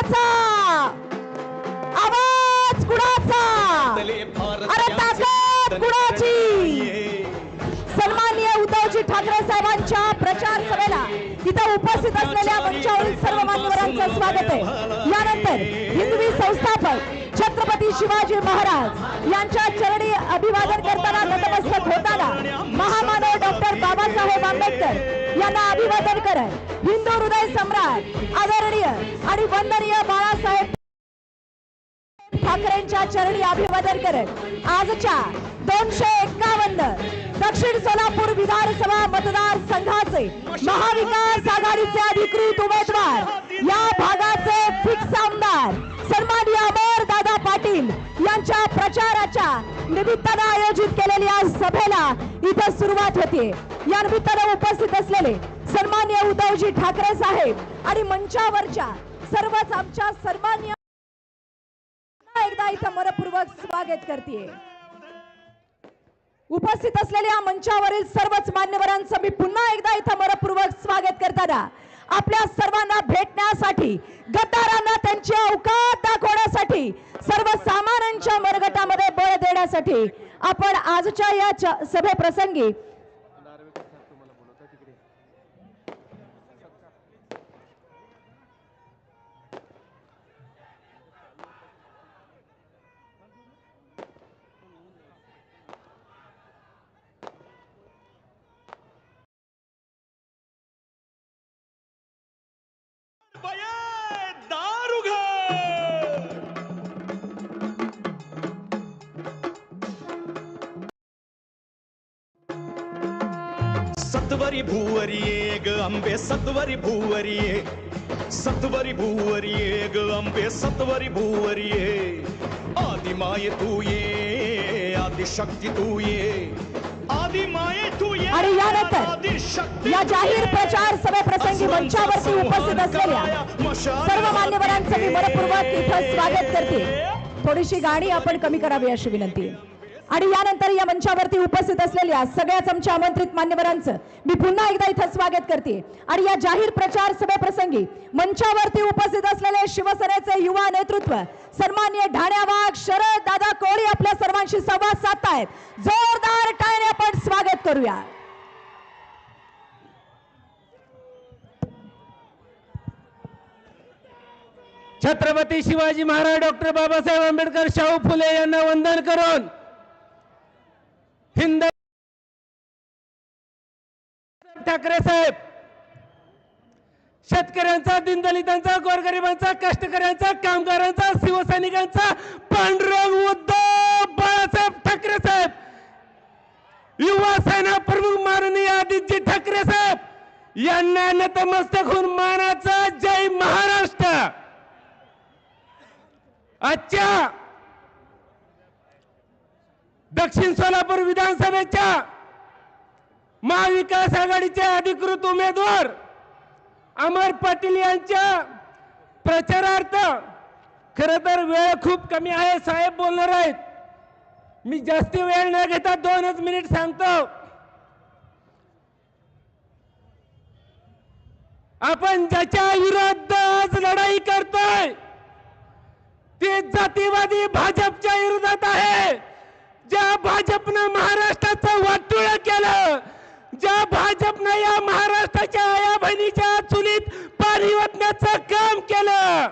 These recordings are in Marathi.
कुणाचा आवाज कुणाचा अरे ताकद कुणाची सन्माननीय उद्धवजी ठाकरे साहेबांच्या प्रचार सभेला इथं उपस्थित असलेल्या मंचावरील सर्व मान्यवरांचं स्वागत आहे। यानंतर हिंदवी संस्थापक छत्रपती शिवाजी महाराज यांच्या चरणी अभिवादन करताना नतमस्तक होताना महामानव डॉक्टर बाबासाहेब आंबेडकर यांना अभिवादन करत हिंदू हृदय सम्राट आदरणीय आणि वंदनीय बाळासाहेब ठाकरेंच्या चरणी अभिवादन करत आजच्या 251 दक्षिण सोलापूर विधानसभा मतदारसंघाचे महाविकास आघाडीचे अधिकृत उमेदवार या भागाचे फिक्स आमदार सन्माननीय अमर दादा पाटील यांच्या प्रचाराच्या निमित्ताने आयोजित केलेल्या सभेला इथं सुरुवात होते। या निमित्ताने उपस्थित असलेले सन्माननीय उद्धवजी ठाकरे साहेब आणि मंचावरच्या सर्वच आमच्या सन्माननीय एकदा इथं मनपूर्वक स्वागत करते। उपस्थित असलेल्या मंचावरील सर्वच मान्यवरांचं मी पुन्हा एकदा इथं मनपूर्वक स्वागत करताना आपल्या सर्वांना भेटण्यासाठी गद्दारांना त्यांची औकात दाखवण्यासाठी सर्वसामान्यांच्या मनगटामध्ये बळ देण्यासाठी आपण आजच्या या सभेप्रसंगी सत्वरी भूवरी ग अंबे सत्वरी भूवरी सत्वरी भूवरी ग अंबे सत्वरी भूवरी आदि माये तू ये आदि शक्ती तू ये आदि माये तू ये आणि यानंतर या जाहीर प्रचार सभेप्रसंगी मंचावरती उपस्थित असलेल्या सर्व मान्यवरांचं मी मनपूर्वक इथं स्वागत करते। थोडीशी गाणी आपण कमी करावी अशी विनंती। आणि यानंतर या मंचावरती उपस्थित असलेल्या सगळ्याच आमच्या आमंत्रित मान्यवरांचं मी पुन्हा एकदा इथं स्वागत करते। आणि या जाहीर प्रचार सभेप्रसंगी मंचावरती उपस्थित असलेले शिवसेनेचे युवा नेतृत्व सन्माननीय ढाण्यावाघ शरद दादा कोळी आपल्या सर्वांशी संवाद साधतायत। जोरदार टाळ्याने आपण स्वागत करूया। छत्रपती शिवाजी महाराज डॉक्टर बाबासाहेब आंबेडकर शाहू फुले यांना वंदन करून हिंद ठाकरे साहेब शेतकऱ्यांचा, दीनदलितांचा, गोरगरिबांचा, कष्टकऱ्यांचा, कामगारांचा, शिवसैनिकांचा पांडुरंग उद्धव बाळासाहेब ठाकरे साहेब, युवा सेना प्रमुख माननीय आदित्य ठाकरे साहेब यांना नतमस्तक होऊन मानाचा जय महाराष्ट्र। आजच्या दक्षिण सोलापूर विधानसभेच्या महाविकास आघाडीचे अधिकृत उमेदवार अमर पाटील यांच्या प्रचारार्थ खरं तर वेळ खूप कमी आहे, साहेब बोलणार आहेत, मी जास्ती वेळ न घेता 2च मिनिट सांगतो। आपण ज्याच्या विरोधात आज लढाई करतोय ते जातीवादी भाजपच्या विरोधात आहे। ज्या भाजपनं महाराष्ट्राचं वाटोळ केलं, ज्या भाजपनं या महाराष्ट्राच्या आया बहिणीच्या चुलीत पाणी ओतण्याचं काम केलं,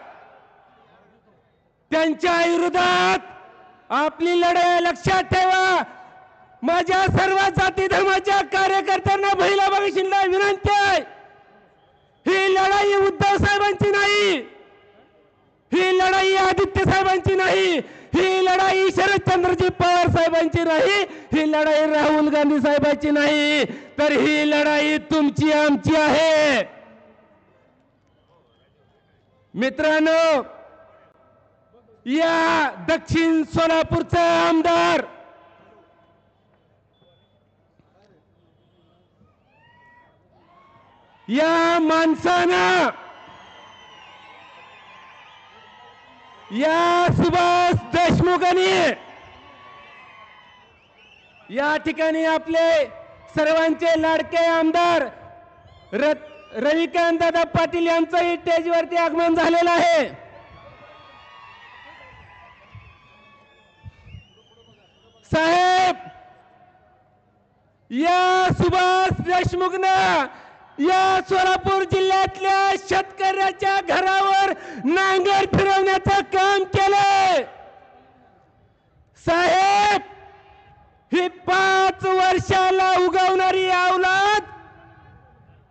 त्यांच्या विरोधात आपली लढाई लक्षात ठेवा। माझ्या सर्व जाती धर्माच्या कार्यकर्त्यांना महिला भगिनींना विनंती आहे, ही लढाई उद्धव साहेबांची नाही, ही लढाई आदित्य साहेबांची नाही, ही लढाई शरदचंद्रजी पवार साहेबांची नाही, ही लढाई राहुल गांधी साहेबांची नाही, तर ही लढाई तुमची आमची आहे। मित्रांनो, या दक्षिण सोलापूरचा आमदार या माणसानं या सुभाष देशमुखांनी या ठिकाणी आपले सर्वांचे लाडके आमदार रविकांत दादा पाटील यांचंही स्टेजवरती आगमन झालेलं आहे। साहेब, या सुभाष देशमुखनं या सोलापूर जिल्ह्यातल्या शेतकऱ्याच्या घरावर नांगर फिरवण्याचं काम केलंय. साहेब, ही 5 वर्षाला उगवणारी औलाद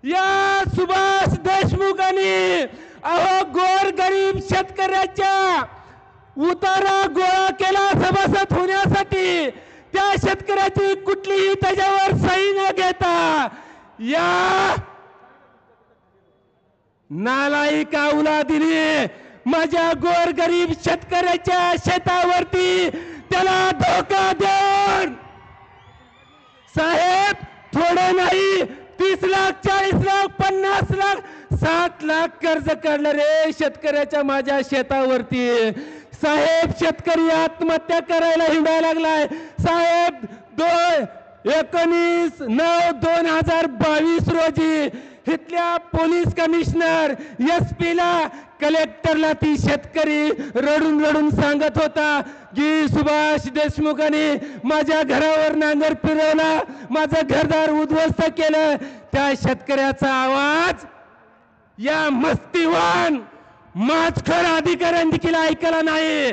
या सुभाष देशमुखांनी अहो गोर गरीब शेतकऱ्याच्या उतारा गोळा केला सभासद होण्यासाठी. त्या शेतकऱ्याची कुठलीही त्याच्यावर सही न घेता या नालायक औलादीने माझ्या गोर गरीब शेतकऱ्याच्या शेतावरती त्याला धोका देऊन साहेब थोडं नाही 30 लाख 40 लाख 50 लाख 7 लाख कर्ज काढलं रे शेतकऱ्याच्या माझ्या शेतावरती. साहेब, शेतकरी आत्महत्या करायला हिंडायला लागलाय. साहेब, 19/9/2022 रोजी इथल्या पोलीस कमिशनर SP ला कलेक्टरला ती शेतकरी रडून रडून सांगत होता की सुभाष देशमुखांनी माझ्या घरावर नांगर फिरवला, माझं घरदार उद्ध्वस्त केलं. त्या शेतकऱ्याचा आवाज या मस्तीवान माचखर अधिकाऱ्यांनी देखील ऐकला नाही.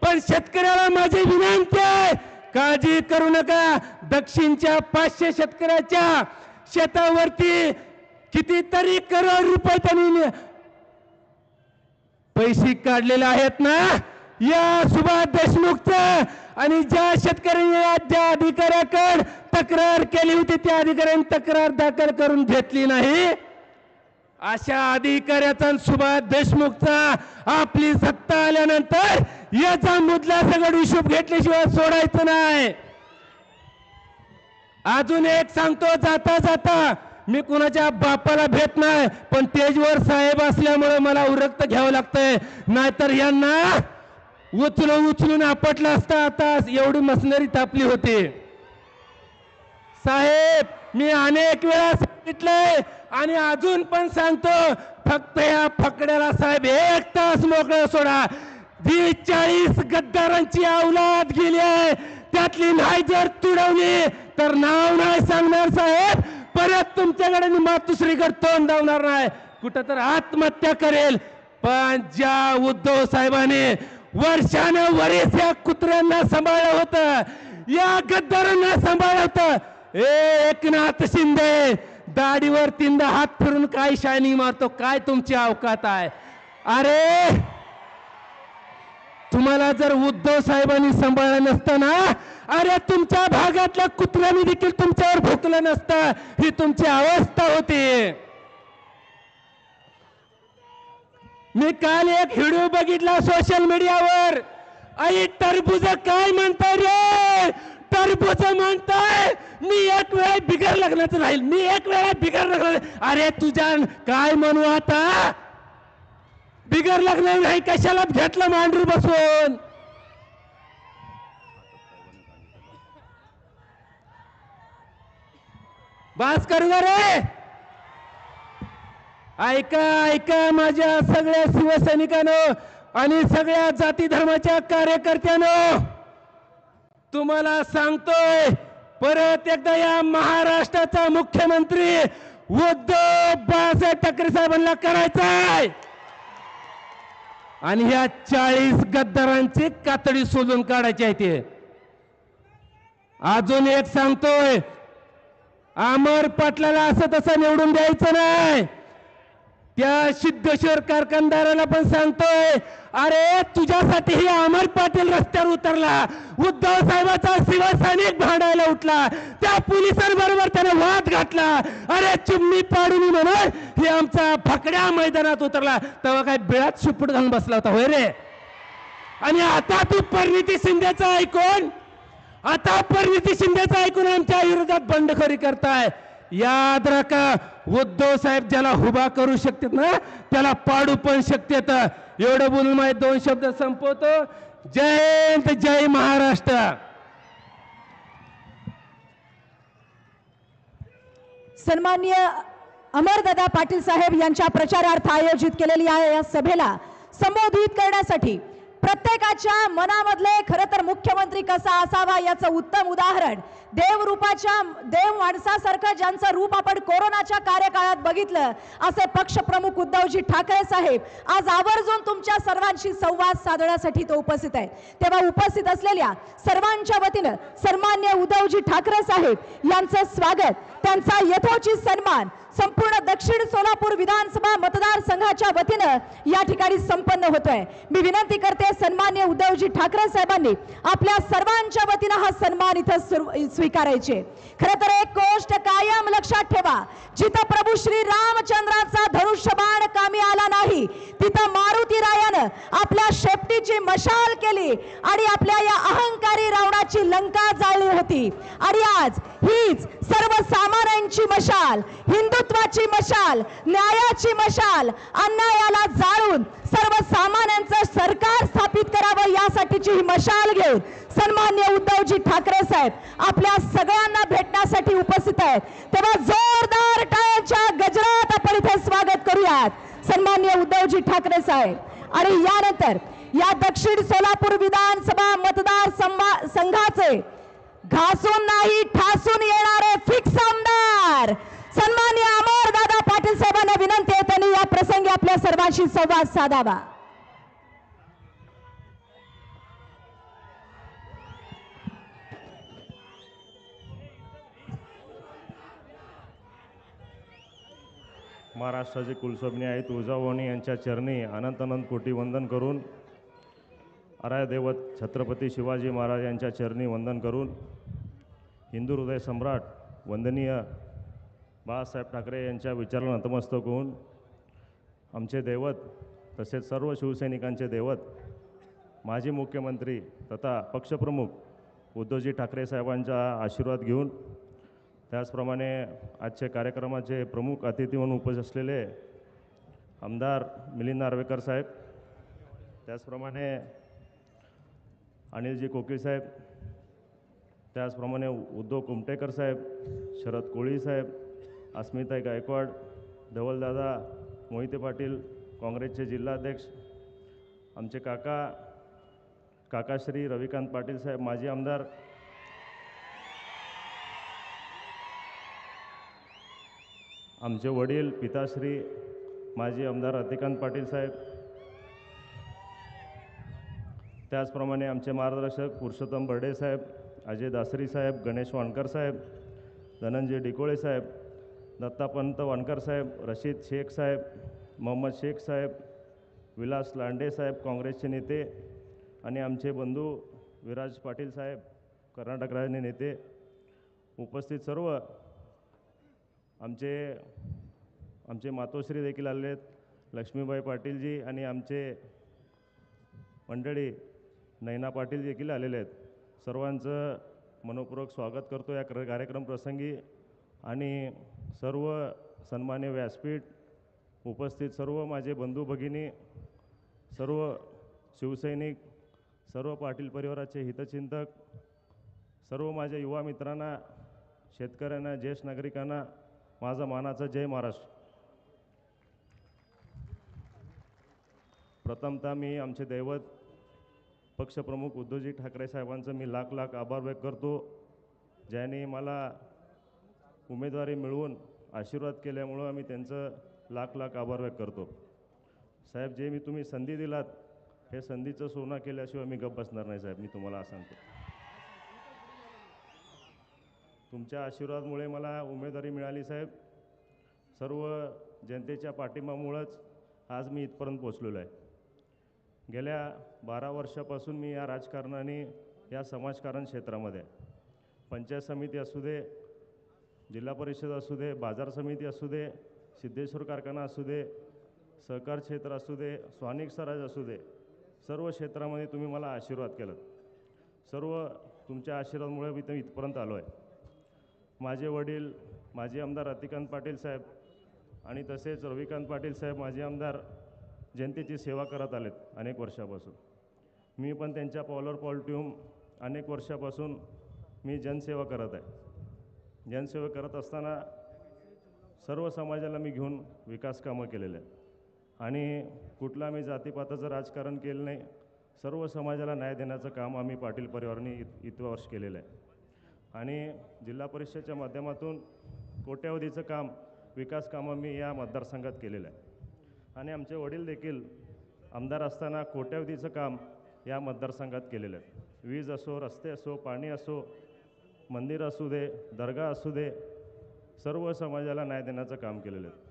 पण शेतकऱ्याला माझी विनंती आहे, काळजी करू नका. दक्षिणच्या 500 शेतकऱ्याच्या शेतावरती कितीतरी करोड रुपये त्यांनी पैसे काढलेले आहेत ना या सुभाष देशमुखचं. आणि ज्या शेतकऱ्यांनी ज्या अधिकाऱ्याकडे तक्रार केली होती त्या अधिकाऱ्यांनी तक्रार दाखल करून घेतली नाही. अशा अधिकाऱ्याचा सुभाष देशमुखचा आपली सत्ता आल्यानंतर याचा मुदला सगळं हिशोब घेतल्याशिवाय सोडायचं नाही. अजून एक सांगतो, जाता जाता मी कुणाच्या बापाला भेट नाही, पण स्टेजवर साहेब असल्यामुळे मला उरक्त घ्यावं लागतंय, नाहीतर यांना उचलून आपटलं असतं. आता एवढी मशनरी तापली होती. साहेब, मी अनेक वेळा सांगितलंय आणि अजून पण सांगतो, फक्त या फकड्याला साहेब 1 तास मोकळं सोडा. 40 गद्दारांची औलाद गेली आहे, त्यातली नाही जर तुडवली तर नाव नाही सांगणार साहेब. परत तुमच्याकडे मातुश्रीकडे तोंड धावणार नाही, कुठं तर आत्महत्या करेल. पण ज्या उद्धव साहेबांनी वर्षानुवर्ष या कुत्र्यांना सांभाळलं होतं, या गद्दारांना सांभाळलं होतं. एकनाथ शिंदे दाढीवर 3दा हात फिरून काय शायनिंग मारतो, काय तुमची अवकात आहे? अरे तुम्हाला जर उद्धव साहेबांनी सांभाळलं नसतं ना, अरे तुमच्या भागातल्या कुत्र्यांनी देखील तुमच्यावर भुकलं नसतं. ही तुमची अवस्था होती. मी काल एक व्हिडिओ बघितला सोशल मीडियावर. आई टरबूज काय म्हणताय रे? टरबूज म्हणताय मी एक वेळा बिगर लग्नाचं राहील, मी एक वेळा बिगर लग्न. अरे तुझ्या काय म्हणू आता, बिगर लग्न नाही कशाला घेतलं मांडरी बसून. बास करू का रे? ऐका ऐका माझ्या सगळ्या शिवसैनिकांनो आणि सगळ्या जाती धर्माच्या कार्यकर्त्यांनो, तुम्हाला सांगतोय परत एकदा, या महाराष्ट्राचा मुख्यमंत्री उद्धव बाळासाहेब ठाकरे साहेबांना करायचाय आणि ह्या 40 गद्दारांची कातडी सोलून काढायची आहे. ते अजून एक सांगतोय, अमर पाटलाला असं तसं निवडून द्यायचं नाही. त्या सिद्धेश्वर कारखानदाराला पण सांगतोय, अरे तुझ्यासाठी ही अमर पाटील रस्त्यावर उतरला, उद्धव साहेबाचा शिवसैनिक भांडायला उठला, त्या पोलिसांबरोबर त्याने वाद घातला, अरे चिमणी पाडून म्हणून हे आमचा फकड्या मैदानात उतरला, तेव्हा काय बिळात सुपट घालून बसला होता होय रे? आणि आता तू परिणिती शिंदेचं ऐकून, आता परिणिती शिंदेचं ऐकून आमच्या विरोधात बंडखोरी करताय. याद राखा, उद्धव साहेब ज्याला उभा करू शकतात ना त्याला पाडू पण शकतात. एवढं बोलून माझे 2 शब्द संपवतो. जय हिंद, जय महाराष्ट्र. सन्माननीय अमरदादा पाटील साहेब यांच्या प्रचारार्थ आयोजित केलेली या सभेला संबोधित करण्यासाठी प्रत्येकाच्या मनामधले खरं तर मुख्यमंत्री कसा असावा याचं उत्तम उदाहरण देव माणसासारखं ज्यांचं रूप आपण कोरोनाच्या कार्यकाळात बघितलं असे पक्षप्रमुख उद्धवजी ठाकरे साहेब आज आवर्जून तुमच्या सर्वांशी संवाद साधण्यासाठी तो उपस्थित आहे। तेव्हा उपस्थित असलेल्या सर्वांच्या वतीनं सन्माननीय उद्धवजी ठाकरे साहेब यांचं स्वागत, त्यांचा यथोचित सन्मान संपूर्ण दक्षिण सोलापूर विधानसभा मतदारसंघाच्या वतीनं या ठिकाणी संपन्न होतोय। मी विनंती करते सन्माननीय उद्धवजी ठाकरे साहेबांनी आपल्या सर्वांच्या वतीनं हा सन्मान इथं स्वीकारायचे। खरं तर एक गोष्ट कायम लक्षात ठेवा, जिथं प्रभू श्री रामचंद्राचा धनुष्यबाण कामी आला नाही तिथं मारुती रायानं आपल्या शेपटीची मशाल केली आणि आपल्या या अहंकारी रावणाची लंका जाळली होती। आणि आज हीच सर्वसामान्यांची मशाल, हिंदुत्वाची मशाल, न्यायाची मशाल अन्यायाला जाळून सर्वसामान्यांचं सरकार स्थापित करावं यासाठीची ही मशाल घेऊन सन्माननीय उद्धवजी ठाकरे साहेब आपल्या सगळ्यांना भेटण्यासाठी उपस्थित आहेत। तेव्हा जोरदार टाळ्यांच्या गजरात आपण इथे स्वागत करूयात सन्माननीय उद्धवजी ठाकरे साहेब। आणि यानंतर या दक्षिण सोलापूर विधानसभा मतदार संघाचे घासून नाही ठासून येणारे फिक्स आमदार सन्माननीय अमरदादा पाटील साहेबांना विनंती आहे त्यांनी या प्रसंगी आपल्या सर्वांशी संवाद साधावा। महाराष्ट्राचे कुलस्वामिनी आई तुळजाभवानी यांच्या चरणी अनंत अनंत कोटी वंदन करून, आराध्य दैवत छत्रपती शिवाजी महाराज यांच्या चरणी वंदन करून, हिंदू हृदय सम्राट वंदनीय बाळासाहेब ठाकरे यांच्या विचाराला नतमस्तक होऊन आमचे दैवत तसेच सर्व शिवसैनिकांचे दैवत माजी मुख्यमंत्री तथा पक्षप्रमुख उद्धवजी ठाकरे साहेबांचा आशीर्वाद घेऊन, त्याचप्रमाणे आजच्या कार्यक्रमाचे प्रमुख अतिथी म्हणून उपस्थित असलेले आमदार मिलिंद नार्वेकर साहेब, त्याचप्रमाणे अनिलजी कोकीळ साहेब, त्याचप्रमाणे उद्धव कुमटेकर साहेब, शरद कोळी साहेब, अस्मिताई गायकवाड, धवलदादा मोहिते पाटील काँग्रेसचे जिल्हाध्यक्ष, आमचे काकाश्री रविकांत पाटील साहेब माजी आमदार, आमचे वडील पिताश्री माजी आमदार अतिकांत पाटील साहेब, त्याचप्रमाणे आमचे मार्गदर्शक पुरुषोत्तम बर्डे साहेब, अजय दासरी साहेब, गणेश वानकर साहेब, धनंजय डिकोळे साहेब, दत्तापंत वानकर साहेब, रशीद शेख साहेब, मोहम्मद शेख साहेब, विलास लांडे साहेब काँग्रेसचे नेते आणि आमचे बंधू विराज पाटील साहेब कर्नाटक राज्याचे नेते, उपस्थित सर्व आमचे मातोश्री देखील आले आहेत, लक्ष्मीबाई पाटीलजी आणि आमचे मंडळी नैना पाटील देखील आलेले आहेत। सर्वांचं मनपूर्वक स्वागत करतो या कार्यक्रम प्रसंगी। आणि सर्व सन्मान्य व्यासपीठ उपस्थित सर्व माझे बंधू भगिनी, सर्व शिवसैनिक, सर्व पाटील परिवाराचे हितचिंतक, सर्व माझ्या युवा मित्रांना, शेतकऱ्यांना, ज्येष्ठ नागरिकांना माझा मानाचा जय महाराष्ट्र। प्रथमतः मी आमचे दैवत पक्षप्रमुख उद्धवजी ठाकरे साहेबांचं मी लाख लाख आभार व्यक्त करतो, ज्यांनी मला उमेदवारी मिळवून आशीर्वाद केल्यामुळं मी त्यांचं लाख लाख आभार व्यक्त करतो। साहेब, जे मी तुम्ही संधी दिलात हे संधीचं सोनं केल्याशिवाय मी गप्प बसणार नाही साहेब, मी तुम्हाला सांगतो। तुमच्या आशीर्वादामुळे मला उमेदवारी मिळाली साहेब। सर्व जनतेच्या पाठिंब्यामुळंच आज मी इथपर्यंत पोहोचलेलो आहे। गेल्या 12 वर्षापासून मी या राजकारणाने या समाजकारण क्षेत्रामध्ये पंचायत समिती असू दे, जिल्हा परिषद असू दे, बाजार समिती असू दे, सिद्धेश्वर कारखाना असू दे, सहकार क्षेत्र असू दे, स्वानिक स्वराज असू दे, सर्व क्षेत्रामध्ये तुम्ही मला आशीर्वाद केलात। सर्व तुमच्या आशीर्वादामुळे मी इथपर्यंत आलो आहे। माझे वडील माजी आमदार अतिकांत पाटील साहेब आणि तसेच रविकांत पाटील साहेब माजी आमदार जनतेची सेवा करत आलेत अनेक वर्षापासून। मी पण त्यांच्या पावलावर पाऊल ठेवून अनेक वर्षापासून मी जनसेवा करत आहे। जनसेवा करत असताना सर्व समाजाला मी घेऊन विकास कामं केलेले आहेत आणि कुठला मी जातीपाताचं राजकारण केलं नाही, सर्व समाजाला न्याय देण्याचं काम आम्ही पाटील परिवाराने इतवं वर्ष केलेलं आहे. आणि जिल्हा परिषदेच्या माध्यमातून कोट्यावधीचं काम विकास कामं मी या मतदारसंघात केलेलं आहे. आणि आमचे वडील देखील आमदार असताना कोट्यावधीचं काम या मतदारसंघात केलेलं आहे. वीज असो, रस्ते असो, पाणी असो, मंदिर असू दे, दर्गा असू दे, सर्व समाजाला न्याय देण्याचं काम केलेलं आहे.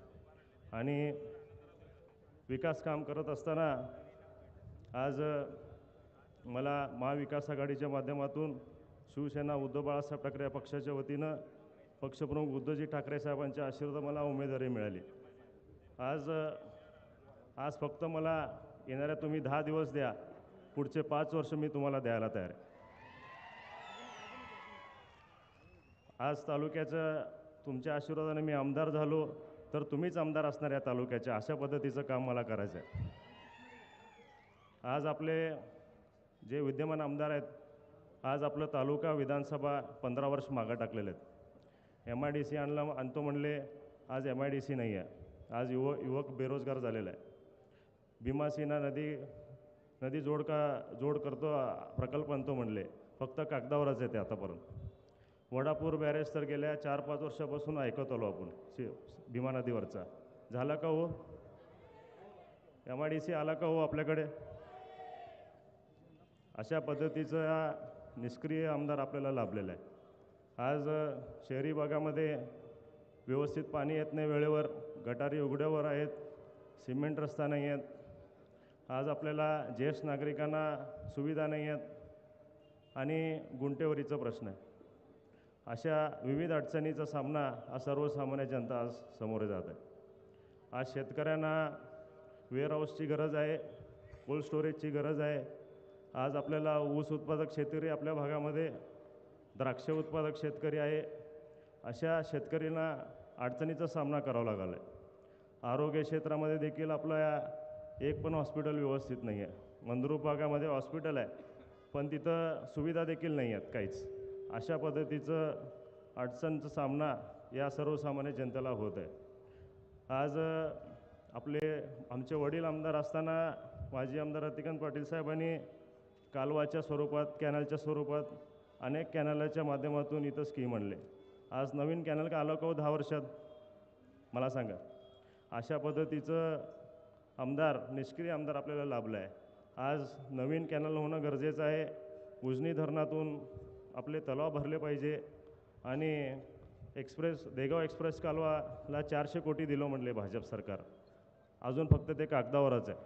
आणि विकास काम करत असताना आज मला महाविकास आघाडीच्या माध्यमातून शिवसेना उद्धव बाळासाहेब ठाकरे या पक्षाच्या वतीनं पक्षप्रमुख उद्धवजी ठाकरे साहेबांच्या आशीर्वाद मला उमेदवारी मिळाली. आज फक्त मला येणाऱ्या तुम्ही 10 दिवस द्या, पुढचे 5 वर्ष मी तुम्हाला द्यायला तयार आहे. आज तालुक्याचं तुमच्या आशीर्वादाने मी आमदार झालो तर तुम्हीच आमदार असणार या तालुक्याच्या, अशा पद्धतीचं काम मला करायचं आहे. आज आपले जे विद्यमान आमदार आहेत, आज आपलं तालुका विधानसभा 15 वर्ष मागं टाकलेले आहेत. MIDC आणतो म्हणले, आज MIDC नाही आहे. आज युवक बेरोजगार झालेला आहे. भीमासीना नदी जोड करतो प्रकल्प आणतो म्हणले, फक्त कागदावरच येते आतापर्यंत. वडापूर बॅरेज तर गेल्या 4-5 वर्षापासून ऐकत आलो आपण भीमा नदीवरचा. झाला का हो? MIDC आला का हो आपल्याकडे? अशा पद्धतीचा निष्क्रिय आमदार आपल्याला लाभलेला आहे. आज शहरी भागामध्ये व्यवस्थित पाणी येत नाही वेळेवर, गटारी उघड्यावर आहेत, सिमेंट रस्ता नाही आहेत. आज आपल्याला ज्येष्ठ नागरिकांना सुविधा नाही आहेत आणि गुंटेवरीचा प्रश्न आहे. अशा विविध अडचणीचा सामना आज सर्वसामान्य जनता आज सामोरे जात आहे. आज शेतकऱ्यांना वेअरहाऊसची गरज आहे, कोल्ड स्टोरेजची गरज आहे. आज आपल्याला ऊस उत्पादक शेतकरी आपल्या भागामध्ये, द्राक्ष उत्पादक शेतकरी आहे. अशा शेतकऱ्यांना अडचणीचा सामना करावा लागला आहे. आरोग्य क्षेत्रामध्ये देखील आपल्या एक पण हॉस्पिटल व्यवस्थित नाही आहे. मंद्रुप भागामध्ये हॉस्पिटल आहे, पण तिथं सुविधा देखील नाही आहेत काहीच. अशा पद्धतीचं अडचणीचा सामना या सर्वसामान्य जनतेला होत आहे. आज आमचे वडील आमदार असताना माजी आमदार रतिकांत पाटील साहेबांनी कालवाच्या स्वरूपात, कॅनलच्या स्वरूपात अनेक कॅनलच्या माध्यमातून इथं स्कीम आणले. आज नवीन कॅनल का आलं का हो 10 वर्षात? मला सांगा. अशा पद्धतीचं निष्क्रिय आमदार आपल्याला लाभलं आहे. आज नवीन कॅनल होणं गरजेचं आहे. उजनी धरणातून आपले तलाव भरले पाहिजे. आणि देगाव एक्सप्रेस कालवाला 400 कोटी दिलं म्हणले भाजप सरकार. अजून फक्त ते कागदावरच आहे.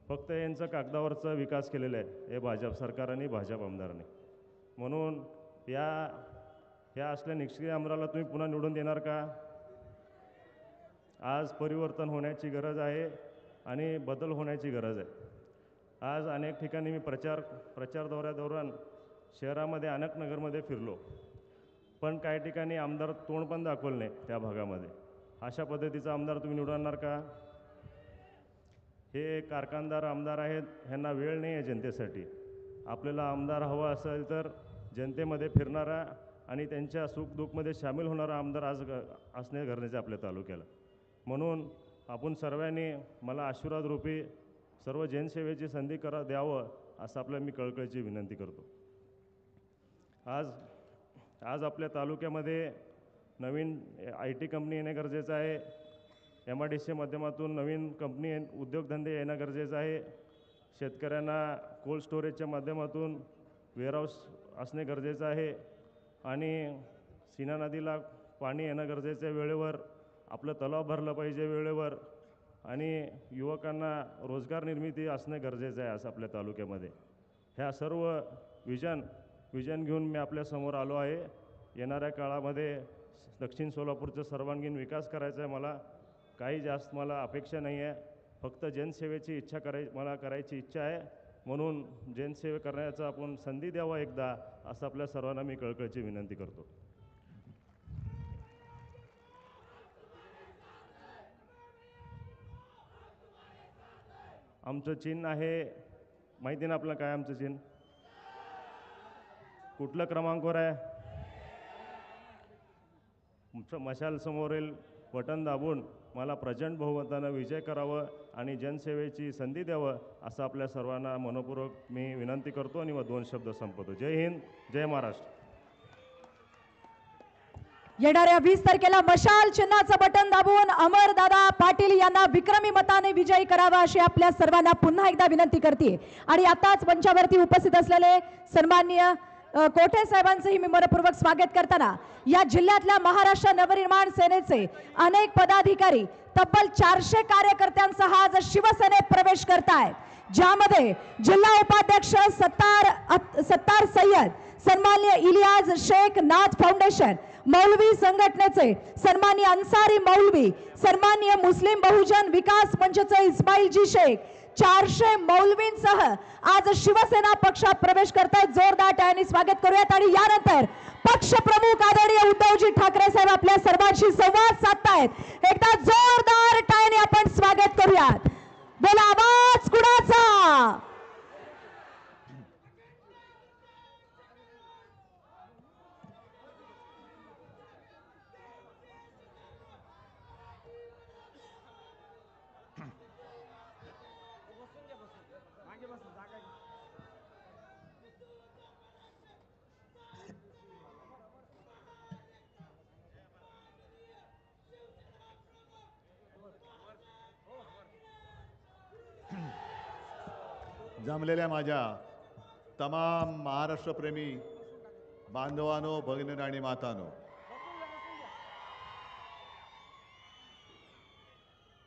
फक्त यांचं कागदावरचा विकास केलेला आहे हे भाजप सरकार आणि भाजप आमदारांनी. म्हणून या असल्या निष्क्रिय आमदाराला तुम्ही पुन्हा निवडून देणार का? आज परिवर्तन होण्याची गरज आहे आणि बदल होण्याची गरज आहे. आज अनेक ठिकाणी मी प्रचार दौऱ्यादौरान शहरामध्ये अनेक नगरमध्ये फिरलो, पण काही ठिकाणी आमदार तोंड पण दाखवलं नाही त्या भागामध्ये. अशा पद्धतीचा आमदार तुम्ही निवडणार का? हे कारखानदार आमदार आहेत, ह्यांना वेळ नाही आहे जनतेसाठी. आपल्याला आमदार हवा असेल तर जनतेमध्ये फिरणारा आणि त्यांच्या सुखदुःखमध्ये सामील होणारा आमदार आज असणे गरजेचे आपल्या तालुक्याला. म्हणून आपण सर्वांनी मला आशीर्वाद रूपी सर्व जनसेवेची संधी द्यावं असं आपल्याला मी कळकळीची विनंती करतो. आज आपल्या तालुक्यामध्ये नवीन IT कंपनी येणे गरजेचं आहे. MIDC माध्यमातून नवीन कंपनी उद्योगधंदे येणं गरजेचं आहे. शेतकऱ्यांना कोल्ड स्टोरेजच्या माध्यमातून वेअरहाऊस असणे गरजेचं आहे. आणि सीना नदीला पाणी येणं गरजेचं आहे वेळेवर. आपलं तलाव भरलं पाहिजे वेळेवर. आणि युवकांना रोजगार निर्मिती असणे गरजेचं आहे असं आपल्या तालुक्यामध्ये. ह्या सर्व विजन घेऊन मी आपल्यासमोर आलो आहे. येणाऱ्या काळामध्ये दक्षिण सोलापूरचा सर्वांगीण विकास करायचा आहे मला. काही जास्त मला अपेक्षा नाही आहे. फक्त जनसेवेची मला करायची इच्छा आहे. म्हणून जनसेवे करण्याचा आपण संधी द्यावा एकदा असं आपल्या सर्वांना मी कळकळीची विनंती करतो. आमचं चिन्ह आहे माहिती ना आपलं काय आमचं चिन्ह? कुठलं क्रमांकावर आहे? मशाल समोरील बटन दाबून मला प्रचंड बहुमतानं विजय करावं आणि जनसेवेची संधी द्यावं असं आपल्या सर्वांना मनपूर्वक मी विनंती करतो आणि मग 2 शब्द संपवतो. जय हिंद, जय महाराष्ट्र. येणाऱ्या 20 तारखेला मशाल चिन्हाचं बटन दाबून अमरदादा पाटील यांना विक्रमी मताने विजयी करावा अशी आपल्या सर्वांना पुन्हा एकदा विनंती करते. आणि आताच मंचावरती उपस्थित असलेले सन्माननीय कोठे साहेबांचंही मी मनपूर्वक स्वागत करताना या जिल्ह्यातल्या महाराष्ट्र नवनिर्माण सेनेचे अनेक पदाधिकारी तब्बल 400 कार्यकर्त्यांसह आज शिवसेनेत प्रवेश करतायत, ज्यामध्ये जिल्हा उपाध्यक्ष सत्तार सय्यद, सन्माननीय इलियास शेख नाथ फाउंडेशन मौलवी संघटनेचे सन्माननीय अन्सारी मौलवी, सन्माननीय मुस्लिम बहुजन विकास मंचचे इस्माइलजी शेख, 400 मौलवींसह आज शिवसेना पक्षात प्रवेश करतायत. जोरदार टाळ्यांनी स्वागत करूयात. आणि यानंतर पक्ष प्रमुख आदरणीय उद्धवजी ठाकरे साहेब आपल्या सर्वांशी संवाद साधतायत. एकदा जोरदार टाळ्यांनी आपण स्वागत करूयात. बोला आवाज कुणाचा? जमलेल्या माझ्या तमाम महाराष्ट्रप्रेमी बांधवांनो, भगिनी आणि मातांनो,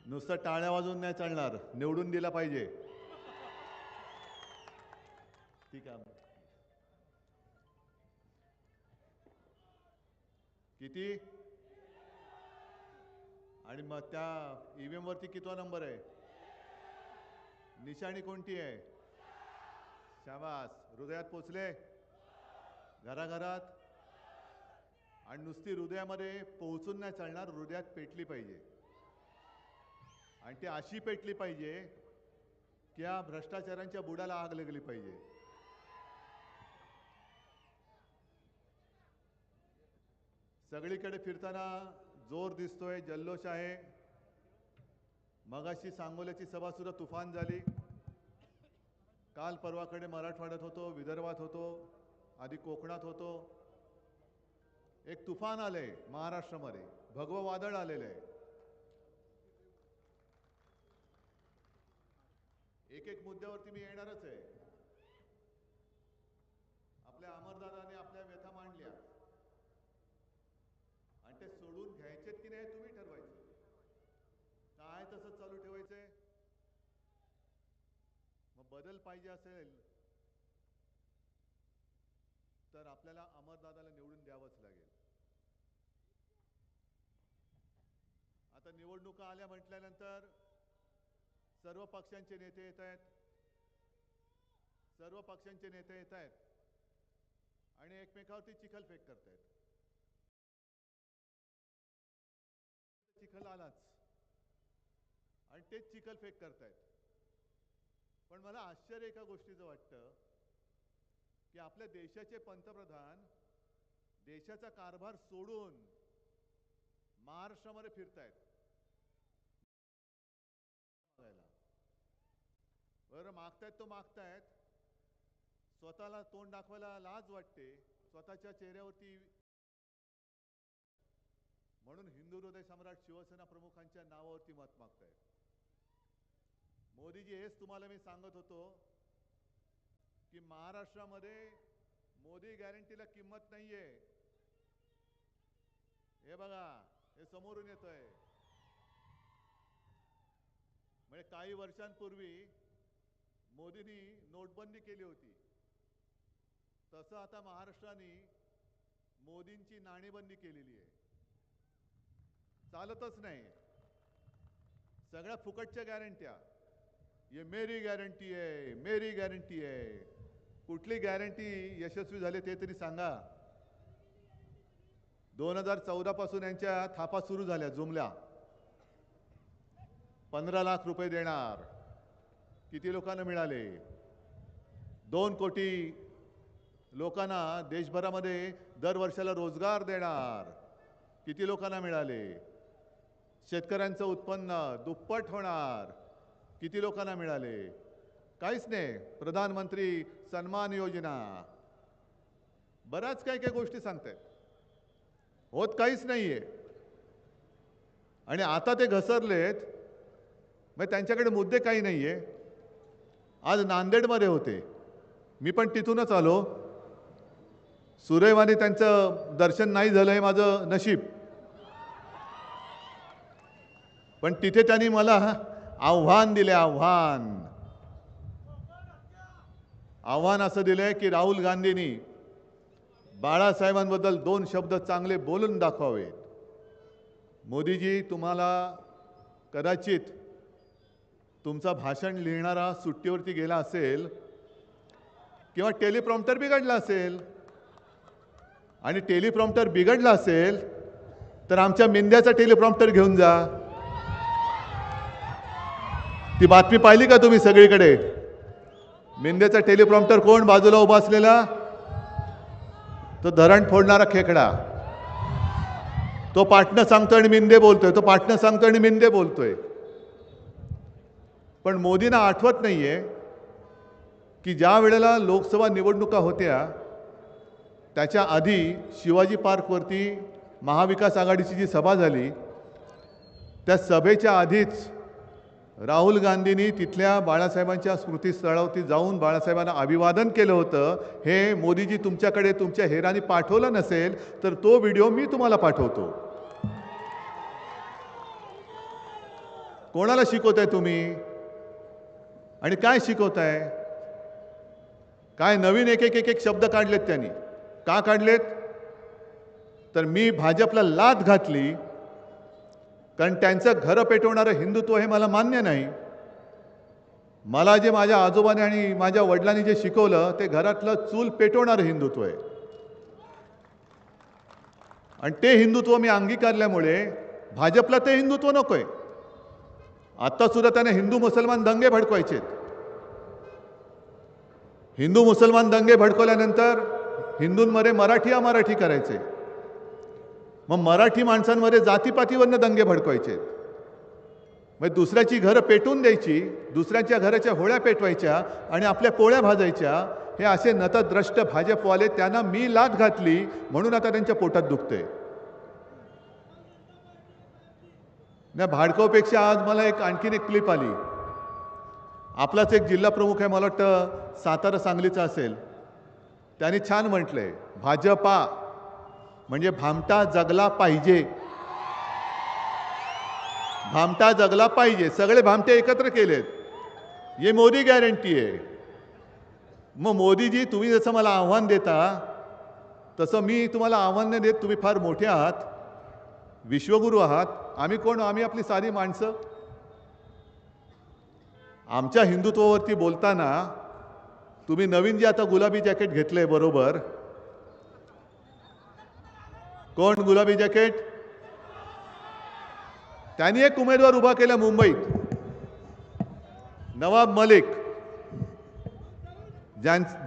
नुसतं टाळ्या वाजवून नाही चालणार, निवडून दिला पाहिजे. ठीक आहे. किती? आणि मग त्या ईव्हीएम वरती कितवा नंबर आहे? निशाणी कोणती आहे? शाबास. हृदयात पोचले, घराघरात. आणि नुसती हृदयामध्ये पोहोचून नाही चालणार, हृदयात पेटली पाहिजे. आणि ती अशी पेटली पाहिजे की या भ्रष्टाचारांच्या बुडाला आग लागली पाहिजे. सगळीकडे फिरताना जोर दिसतोय, जल्लोष आहे. मगाशी सांगोल्याची सभा सुद्धा तुफान झाली. काल परवाकडे मराठवाड्यात होतो, विदर्भात होतो, आधी कोकणात होतो. एक तुफान आलंय महाराष्ट्रामध्ये, भगवं वादळ आलेलं आहे. एक मुद्द्यावरती मी येणारच आहे. आपल्या अमरदादाने आपल्या व्यथा मांडल्या आणि ते सोडून घ्यायचेत की नाही तुम्ही ठरवायचं. काय तसंच चालू ठेवायचंय? मग बदल पाहिजे असेल तर आपल्याला अमरदादाला निवडून द्यावंच लागेल. आता निवडणुका आल्या म्हटल्यानंतर सर्व पक्षांचे नेते येत आहेत, सर्व पक्षांचे नेते येत आहेत आणि एकमेकावरती चिखलफेक करतायत. चिखल आलाच आणि तेच चिखलफेक करतायत. पण मला आश्चर्य एका गोष्टीचं वाटतं की आपल्या देशाचे पंतप्रधान देशाचा कारभार सोडून महाराष्ट्रामध्ये फिरतायत. बरं, मागतायत तो मागतायत, स्वतःला तोंड दाखवायला लाज वाटते स्वतःच्या चेहऱ्यावरती. म्हणून हिंदू हृदय सम्राट शिवसेना प्रमुखांच्या नावावरती मत मागतायत. मोदीजी, हेच तुम्हाला मी सांगत होतो की महाराष्ट्रामध्ये मोदी गॅरंटीला किंमत नाहीये. हे बघा, हे समोरून येतंय. म्हणजे काही वर्षांपूर्वी मोदींनी नोटबंदी केली होती, तसं आता महाराष्ट्राने मोदींची नाणेबंदी केलेली आहे. चालतच नाही. सगळ्या फुकटच्या गॅरंट्या. ये मेरी गॅरंटी आहे, मेरी गॅरंटी आहे. कुठली गॅरंटी यशस्वी झाली ते तरी सांगा. 2014 पासून यांच्या थापा सुरू झाल्या, जुमल्या. 15 लाख रुपये देणार. किती लोकांना मिळाले? 2 कोटी लोकांना देशभरामध्ये दर वर्षाला रोजगार देणार. किती लोकांना मिळाले? शेतकऱ्यांचं उत्पन्न दुप्पट होणार. किती लोकांना मिळाले? काहीच नाही. प्रधानमंत्री सन्मान योजना, बऱ्याच काही काही गोष्टी सांगतायत, होत काहीच नाहीये. आणि आता ते घसरलेत, मग त्यांच्याकडे मुद्दे काही नाहीये. आज नांदेडमध्ये होते, मी पण तिथूनच आलो. सुदैवाने त्यांचं दर्शन नाही झालं, हे माझं नशीब. पण तिथे त्यांनी मला आव्हान दिले. आव्हान असं दिलंय की राहुल गांधींनी बाळासाहेबांबद्दल 2 शब्द चांगले बोलून दाखवावेत. मोदीजी, तुम्हाला कदाचित तुमचा भाषण लिहिणारा सुट्टीवरती गेला असेल किंवा टेलिप्रॉम्प्टर बिघडला असेल, आणि टेलिप्रॉम्प्टर बिघडला असेल तर आमच्या मिंद्याचा टेलिप्रॉम्प्टर घेऊन जा. ती बातमी पाहिली का तुम्ही सगळीकडे? मिंद्याचा टेलिप्रॉम्प्टर कोण बाजूला उभा असलेला? तो धरण फोडणारा खेकडा. तो पाटणं सांगतोय आणि मिंदे बोलतोय, तो पाटणं सांगतोय आणि मिंदे बोलतोय. पण मोदींना आठवत नाहीये की ज्या वेळेला लोकसभा निवडणुका होत्या त्याच्या आधी शिवाजी पार्कवरती महाविकास आघाडीची जी सभा झाली, त्या सभेच्या आधीच राहुल गांधींनी तिथल्या बाळासाहेबांच्या स्मृतीस्थळावरती जाऊन बाळासाहेबांना अभिवादन केलं होतं. हे मोदीजी तुमच्याकडे तुमच्या हेरानी पाठवलं नसेल तर तो व्हिडिओ मी तुम्हाला पाठवतो. कोणाला शिकवताय तुम्ही आणि काय शिकवताय? काय नवीन एक शब्द काढलेत त्यांनी. का काढलेत? तर मी भाजपला लाथ घातली, कारण त्यांचं घरं पेटवणारं हिंदुत्व हे मला मान्य नाही. मला जे माझ्या आजोबाने आणि माझ्या वडिलांनी जे शिकवलं ते घरातलं चूल पेटवणारं हिंदुत्व आहे. आणि ते हिंदुत्व मी अंगीकारल्यामुळे भाजपला ते हिंदुत्व नकोय. आता सुद्धा त्याने हिंदू मुसलमान दंगे भडकवायचे. हिंदू मुसलमान दंगे भडकवल्यानंतर हिंदूंमध्ये मराठी अमराठी करायचे, मग मराठी माणसांमध्ये जातीपातीवरनं दंगे भडकवायचे. मग दुसऱ्याची घरं पेटवून द्यायची, दुसऱ्याच्या घराच्या होळ्या पेटवायच्या आणि आपल्या पोळ्या भाजायच्या. हे असे नतद्रष्ट भाजपवाले, त्यांना मी लाथ घातली म्हणून आता त्यांच्या पोटात दुखते. ना भाडकावपेक्षा आज मला आणखीन एक क्लिप आली. आपलाच एक जिल्हा प्रमुख आहे, मला वाटतं सातारा सांगलीचा असेल, त्यांनी छान म्हटलंय, भाजपा म्हणजे भामटा जगला पाहिजे. भामटा जगला पाहिजे. सगळे भामटे एकत्र केलेत, ये मोदी गॅरंटी आहे. मग मोदीजी, तुम्ही जसं मला आव्हान देता तसं मी तुम्हाला आव्हान नाही देत. तुम्ही फार मोठे आहात, विश्वगुरू आहात. आम्ही कोण? आम्ही आपली साधी माणसं. आमच्या हिंदुत्वावरती बोलताना तुम्ही नवीन जे आता गुलाबी जॅकेट घेतलंय, बरोबर, कोण गुलाबी जॅकेट? त्यांनी एक उमेदवार उभा केला मुंबईत, नवाब मलिक,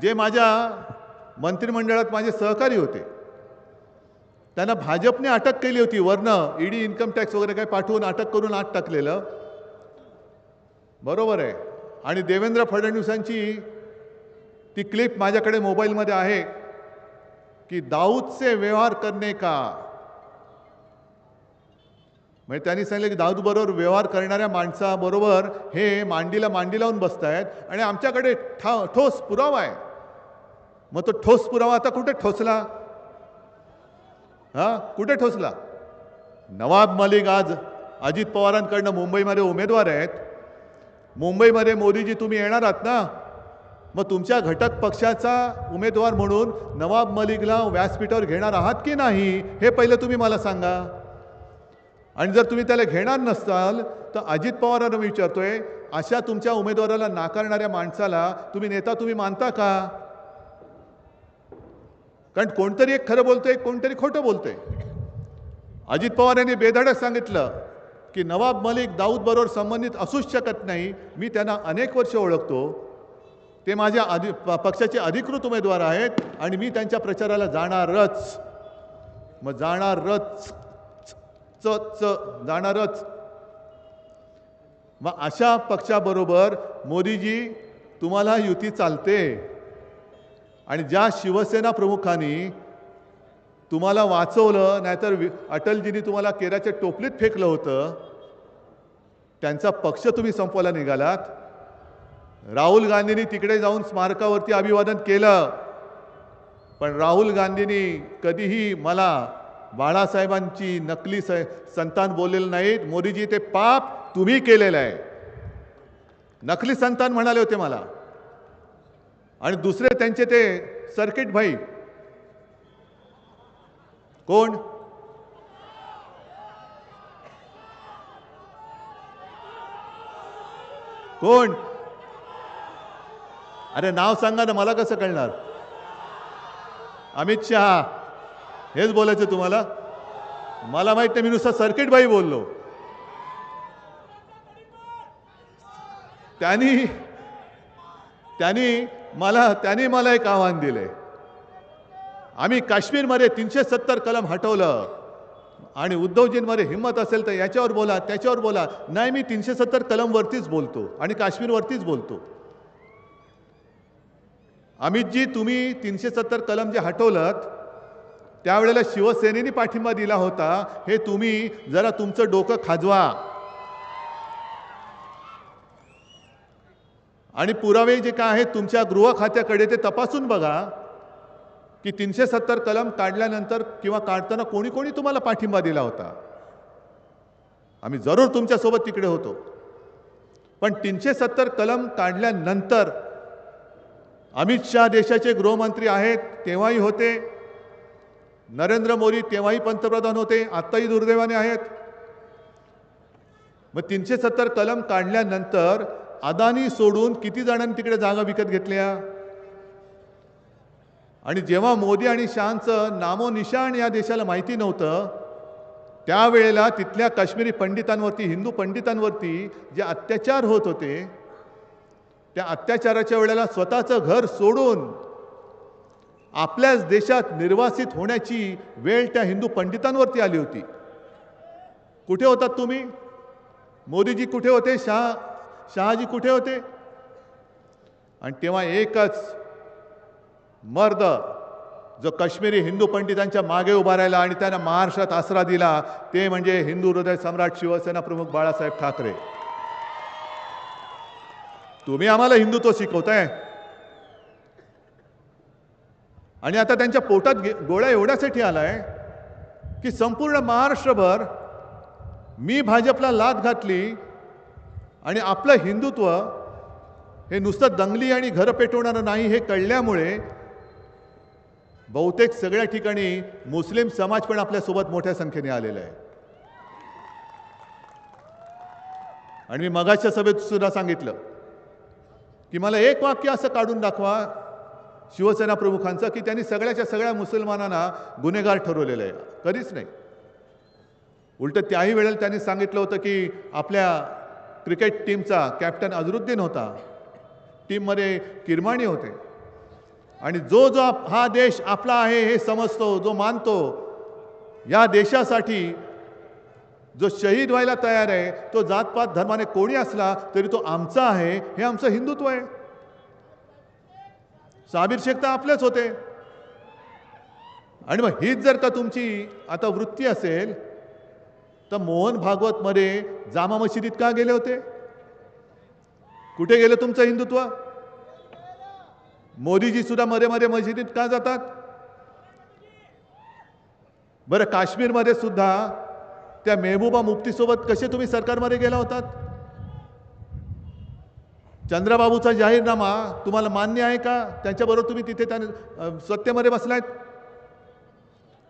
जे माझ्या मंत्रिमंडळात माझे सहकारी होते. त्यांना भाजपने अटक केली होती, वरनं ईडी इन्कम टॅक्स वगैरे काही पाठवून अटक करून आत टाकलेलं, बरोबर आहे. आणि देवेंद्र फडणवीसांची ती क्लिप माझ्याकडे मोबाईलमध्ये आहे की दाऊद से व्यवहार करने का, म्हणजे त्यांनी सांगितलं की दाऊद बरोबर व्यवहार करणाऱ्या माणसाबरोबर हे मांडीला मांडी लावून बसतायत आणि आमच्याकडे ठोस पुरावा आहे. मग तो ठोस पुरावा आता कुठे ठोसला? कुठे ठोसला? नवाब मलिक आज अजित पवारांकडनं मुंबईमध्ये उमेदवार आहेत. मुंबईमध्ये मोदीजी तुम्ही येणार आहात ना, मग तुमच्या घटक पक्षाचा उमेदवार म्हणून नवाब मलिकला व्यासपीठावर घेणार आहात की नाही हे पहिलं तुम्ही मला सांगा. आणि जर तुम्ही त्याला घेणार नसाल तर अजित पवारांना विचारतोय, अशा तुमच्या उमेदवाराला नाकारणाऱ्या माणसाला तुम्ही नेता तुम्ही मानता का? कारण कोणतरी एक खरं बोलतोय, कोणतरी खोटं बोलतोय. अजित पवार यांनी बेधडक सांगितलं की नवाब मलिक दाऊद बरोबर संबंधित असूच शकत नाही. मी त्यांना अनेक वर्ष ओळखतो, ते माझ्या पक्षाचे अधिकृत उमेदवार आहेत आणि मी त्यांच्या प्रचाराला जाणारच. मग जाणारच, जाणारच. मग अशा पक्षाबरोबर मोदीजी तुम्हाला युती चालते. आणि ज्या शिवसेना प्रमुखांनी तुम्हाला वाचवलं, नाहीतर अटलजींनी तुम्हाला केराच्या टोपलीत फेकलं होतं, त्यांचा पक्ष तुम्ही संपवायला निघालात. राहुल गांधींनी तिकडे जाऊन स्मारकावरती अभिवादन केलं, पण राहुल गांधींनी कधीही मला बाळासाहेबांची नकली संतान बोललेलं नाहीत. मोदीजी ते पाप तुम्ही केलेलं आहे. नकली संतान म्हणाले होते मला. आणि दुसरे त्यांचे ते सर्किट भाई कोण? कोण? अरे नाव सांगा ना, मला कसं कळणार? अमित शहा हेच बोलायचं तुम्हाला? मला माहित नाही, मी नुसतं सर्किट भाई बोललो. त्यांनी मला एक आव्हान दिले. आम्ही काश्मीरमध्ये 370 कलम हटवलं आणि उद्धवजींमध्ये हिंमत असेल तर याच्यावर बोला, त्याच्यावर बोला. नाही, मी 370 कलमवरतीच बोलतो आणि काश्मीरवरतीच बोलतो. अमितजी, तुम्ही 370 कलम जे हटवलं त्यावेळेला शिवसेनेने पाठिंबा दिला होता. हे तुम्ही जरा तुमचं डोकं खाजवा आणि पुरावे जे काय आहेत तुमच्या गृह खात्याकडे ते तपासून बघा की 370 कलम काढल्यानंतर किंवा काढताना कोणी कोणी तुम्हाला पाठिंबा दिला होता. आम्ही जरूर तुमच्यासोबत तिकडे होतो. पण 370 कलम काढल्यानंतर अमित शहा देशाचे गृहमंत्री आहेत, तेव्हाही होते. नरेंद्र मोदी तेव्हाही पंतप्रधान होते, आत्ताही दुर्दैवाने आहेत. मग 370 कलम काढल्यानंतर अदानी सोडून किती जणांनी तिकडे जागा विकत घेतल्या? आणि जेव्हा मोदी आणि शहांचं नामोनिशाण या देशाला माहिती नव्हतं, त्यावेळेला तिथल्या काश्मीरी पंडितांवरती, हिंदू पंडितांवरती जे अत्याचार होत होते, त्या अत्याचाराच्या वेळेला स्वतःचं घर सोडून आपल्याच देशात निर्वासित होण्याची वेळ त्या हिंदू पंडितांवरती आली होती. कुठे होतात तुम्ही? मोदीजी कुठे होते? शहाजी कुठे होते? आणि तेव्हा एकच मर्द जो काश्मीरी हिंदू पंडितांच्या मागे उभा राहिला आणि त्यांना महाराष्ट्रात आसरा दिला, ते म्हणजे हिंदू हृदय सम्राट शिवसेना प्रमुख बाळासाहेब ठाकरे. तुम्ही आम्हाला हिंदुत्व शिकवताय आणि आता त्यांच्या पोटात गोळ्या एवढ्यासाठी आलाय की संपूर्ण महाराष्ट्रभर मी भाजपला लाथ घातली आणि आपलं हिंदुत्व हे नुसतं दंगली आणि घरं पेटवणारं नाही हे कळल्यामुळे बहुतेक सगळ्या ठिकाणी मुस्लिम समाज पण आपल्यासोबत मोठ्या संख्येने आलेला आहे. आणि मी मगाच्या सभेत सुद्धा सांगितलं की मला एक वाक्य असं काढून दाखवा शिवसेना प्रमुखांचं की त्यांनी सगळ्याच्या सगळ्या मुसलमानांना गुन्हेगार ठरवलेलं आहे. कधीच नाही. उलट त्याही वेळेला त्यांनी सांगितलं होतं की आपल्या क्रिकेट टीमचा कॅप्टन अझरुद्दीन होता, टीममध्ये किरमाणी होते आणि जो जो हा देश आपला आहे हे समजतो, जो मानतो, या देशासाठी जो शहीद व्हायला तयार आहे, तो जातपात धर्माने कोणी असला तरी तो आमचा आहे, हे आमचं हिंदुत्व आहे. साबीर शेख तर आपलेच होते. आणि मग हीच जर का तुमची आता वृत्ती असेल तर मोहन भागवत मध्ये जामा मशिदीत का गेले होते? कुठे गेले तुमचं हिंदुत्व? मोदीजी सुद्धा मध्ये मध्ये मशिदीत का जातात? बरं, काश्मीरमध्ये सुद्धा त्या मेहबूबा मुफ्ती सोबत कसे तुम्ही सरकारमध्ये गेला होतात? चंद्रबाबूचा जाहीरनामा तुम्हाला मान्य आहे का? त्यांच्याबरोबर तुम्ही तिथे सत्तेमध्ये बसलायत.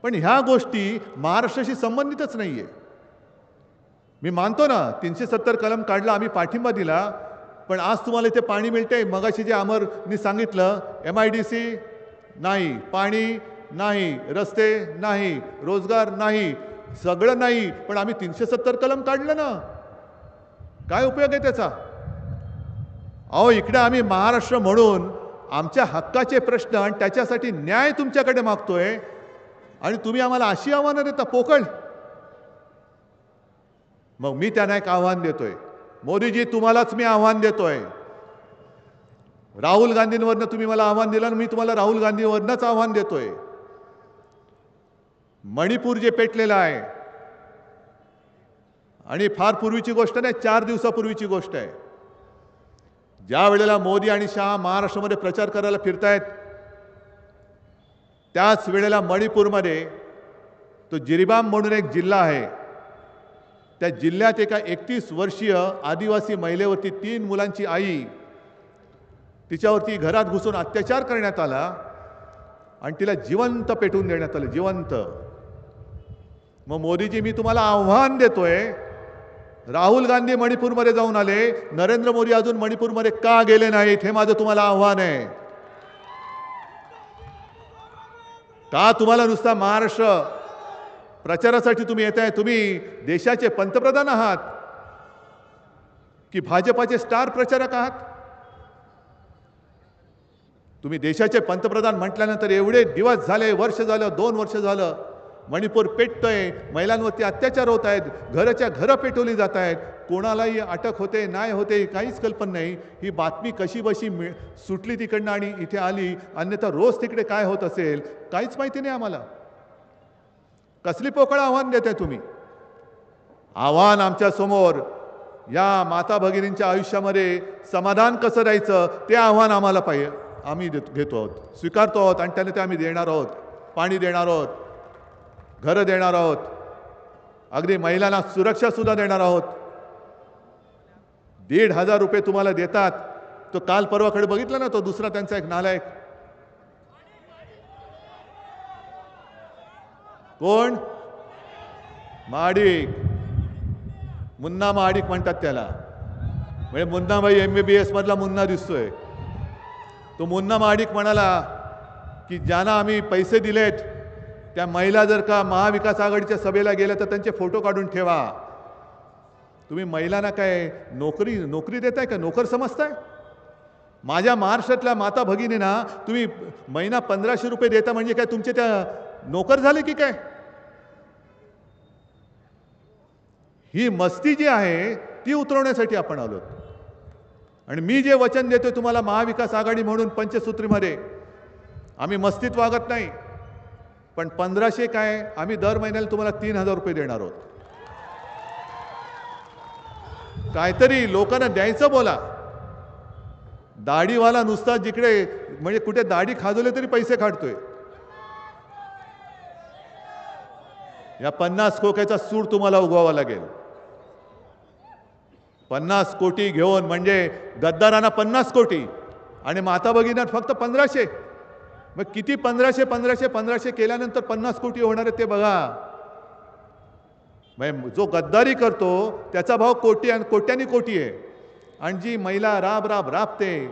पण ह्या गोष्टी महाराष्ट्राशी संबंधितच नाहीये. मी मानतो ना 370 कलम काढला, आम्ही पाठिंबा दिला, पण आज तुम्हाला इथे पाणी मिळते. मगाशी जे अमरनी सांगितलं, MIDC नाही, पाणी नाही, रस्ते नाही, रोजगार नाही, सगळं नाही, पण आम्ही 370 कलम काढलं ना. काय उपयोग आहे त्याचा? अहो, इकडे आम्ही महाराष्ट्र म्हणून आमच्या हक्काचे प्रश्न आणि त्याच्यासाठी न्याय तुमच्याकडे मागतोय आणि तुम्ही आम्हाला अशी आव्हानं देता पोकळ. मग मी त्यांना एक आव्हान देतोय मोदीजी तुम्हालाच मी आव्हान देतोय. राहुल गांधींवरनं तुम्ही मला आव्हान दिलं, मी तुम्हाला राहुल गांधीवरनंच आव्हान देतोय. मणिपूर जे पेटलेलं आहे आणि फार पूर्वीची गोष्ट नाही, 4 दिवसापूर्वीची गोष्ट आहे. ज्या वेळेला मोदी आणि शहा महाराष्ट्रामध्ये प्रचार करायला फिरतायत त्याच वेळेला मणिपूरमध्ये तो जिरीबाम म्हणून एक जिल्हा आहे, त्या जिल्ह्यात एका 31 वर्षीय आदिवासी महिलेवरती 3 मुलांची आई, तिच्यावरती घरात घुसून अत्याचार करण्यात आला आणि तिला जिवंत पेटून देण्यात आलं, जिवंत. मग मोदीजी मी तुम्हाला आव्हान देतोय, राहुल गांधी मणिपूरमध्ये जाऊन आले, नरेंद्र मोदी अजून मणिपूरमध्ये का गेले नाहीत हे माझं तुम्हाला आव्हान आहे. का तुम्हाला नुसता महाराष्ट्र प्रचारासाठी तुम्ही येताय? तुम्ही देशाचे पंतप्रधान आहात की भाजपाचे स्टार प्रचारक आहात? तुम्ही देशाचे पंतप्रधान म्हटल्यानंतर एवढे दिवस झाले, वर्ष झालं, 2 वर्ष झालं, मणिपूर पेटतोय, महिलांवरती अत्याचार होत आहेत, घराच्या घरं पेटवली जात आहेत, कोणालाही अटक होते नाही होते काहीच कल्पना नाही. ही बातमी कशी बशी सुटली तिकडनं आणि इथे आली, अन्यथा रोज तिकडे काय होत असेल काहीच माहिती नाही आम्हाला. कसली पोकळ आव्हान देताय तुम्ही? आव्हान आमच्या समोर, या माता भगिनींच्या आयुष्यामध्ये समाधान कसं राहायचं ते आव्हान आम्हाला पाहिजे, आम्ही घेतो आहोत, स्वीकारतो आहोत आणि त्याने ते आम्ही देणार आहोत. पाणी देणार आहोत, घरं देणार आहोत, अगदी महिलांना सुरक्षा सुद्धा देणार आहोत. 1,500 रुपये तुम्हाला देतात. तो काल परवाकडे बघितला ना, तो दुसरा त्यांचा एक नालायक, कोण? महाडिक, मुन्ना महाडिक म्हणतात त्याला. म्हणजे मुन्नाबाई MBBS मधला मुन्ना दिसतोय. तो मुन्ना महाडिक म्हणाला की ज्यांना आम्ही पैसे दिलेत त्या महिला जर का महाविकास आघाडीच्या सभेला गेल्या तर त्यांचे फोटो काढून ठेवा. तुम्ही महिलांना काय नोकरी देताय का? नोकर समजताय? माझ्या महाराष्ट्रातल्या माता भगिनींना तुम्ही महिना 1500 रुपये देता म्हणजे काय तुमचे त्या नोकर झाले की काय? ही मस्ती जी आहे ती उतरवण्यासाठी आपण आलो. आणि मी जे वचन देतोय तुम्हाला महाविकास आघाडी म्हणून पंचसूत्रीमध्ये, आम्ही मस्तीत वागत नाही. पण 1500 काय, आम्ही दर महिन्याला तुम्हाला 3000 रुपये देणार आहोत. काहीतरी लोकांना द्यायचं बोला. दाढीवाला नुसता जिकडे म्हणजे कुठे दाढी खाजवले तरी पैसे काढतोय. या 50 खोक्याचा सूड तुम्हाला उगवावा लागेल. 50 कोटी घेऊन म्हणजे गद्दारांना 50 कोटी आणि माता भगिनींना फक्त 1500. मग किती 1500 केल्यानंतर 50 कोटी होणार आहे ते बघा. जो गद्दारी करतो त्याचा भाव कोटी आणि कोट्यानी कोटी आहे. आणि जी महिला राबते,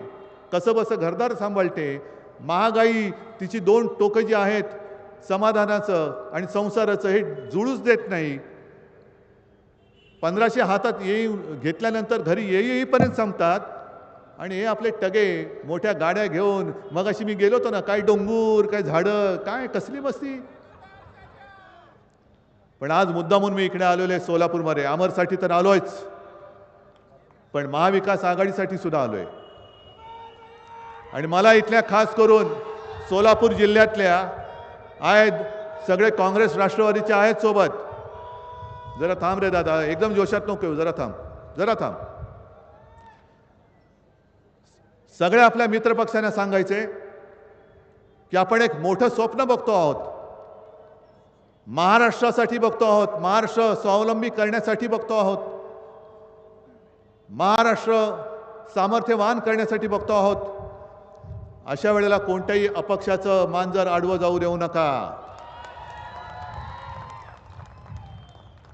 कसं बसं घरदार सांभाळते, महागाई तिची 2 टोकं जी आहेत, समाधानाचं आणि संसाराचं, हे जुळूच देत नाही. 1500 हातात घेतल्यानंतर घरी येईपर्यंत संपतात. आणि हे आपले टगे मोठ्या गाड्या घेऊन, मग अशी मी गेलो होतो ना, काय डोंगर, काय झाडं, काय कसली मस्ती. पण आज मुद्दामून मी इकडे आलेलो आहे सोलापूरमध्ये. अमरसाठी तर आलोयच, पण महाविकास आघाडीसाठी सुद्धा आलोय. आणि मला इथल्या खास करून सोलापूर जिल्ह्यातल्या आहेत सगळे काँग्रेस राष्ट्रवादीचे आहेत सोबत. जरा थांब रे दादा, एकदम जोशात नको येऊ, जरा थांब. सगळ्या आपल्या मित्रपक्षांना सांगायचे की आपण एक मोठं स्वप्न बघतो आहोत, महाराष्ट्रासाठी बघतो आहोत, महाराष्ट्र स्वावलंबी करण्यासाठी बघतो आहोत, महाराष्ट्र सामर्थ्यवान करण्यासाठी बघतो आहोत. अशा वेळेला कोणत्याही अपक्षाचं मांजर आडवं जाऊ देऊ नका.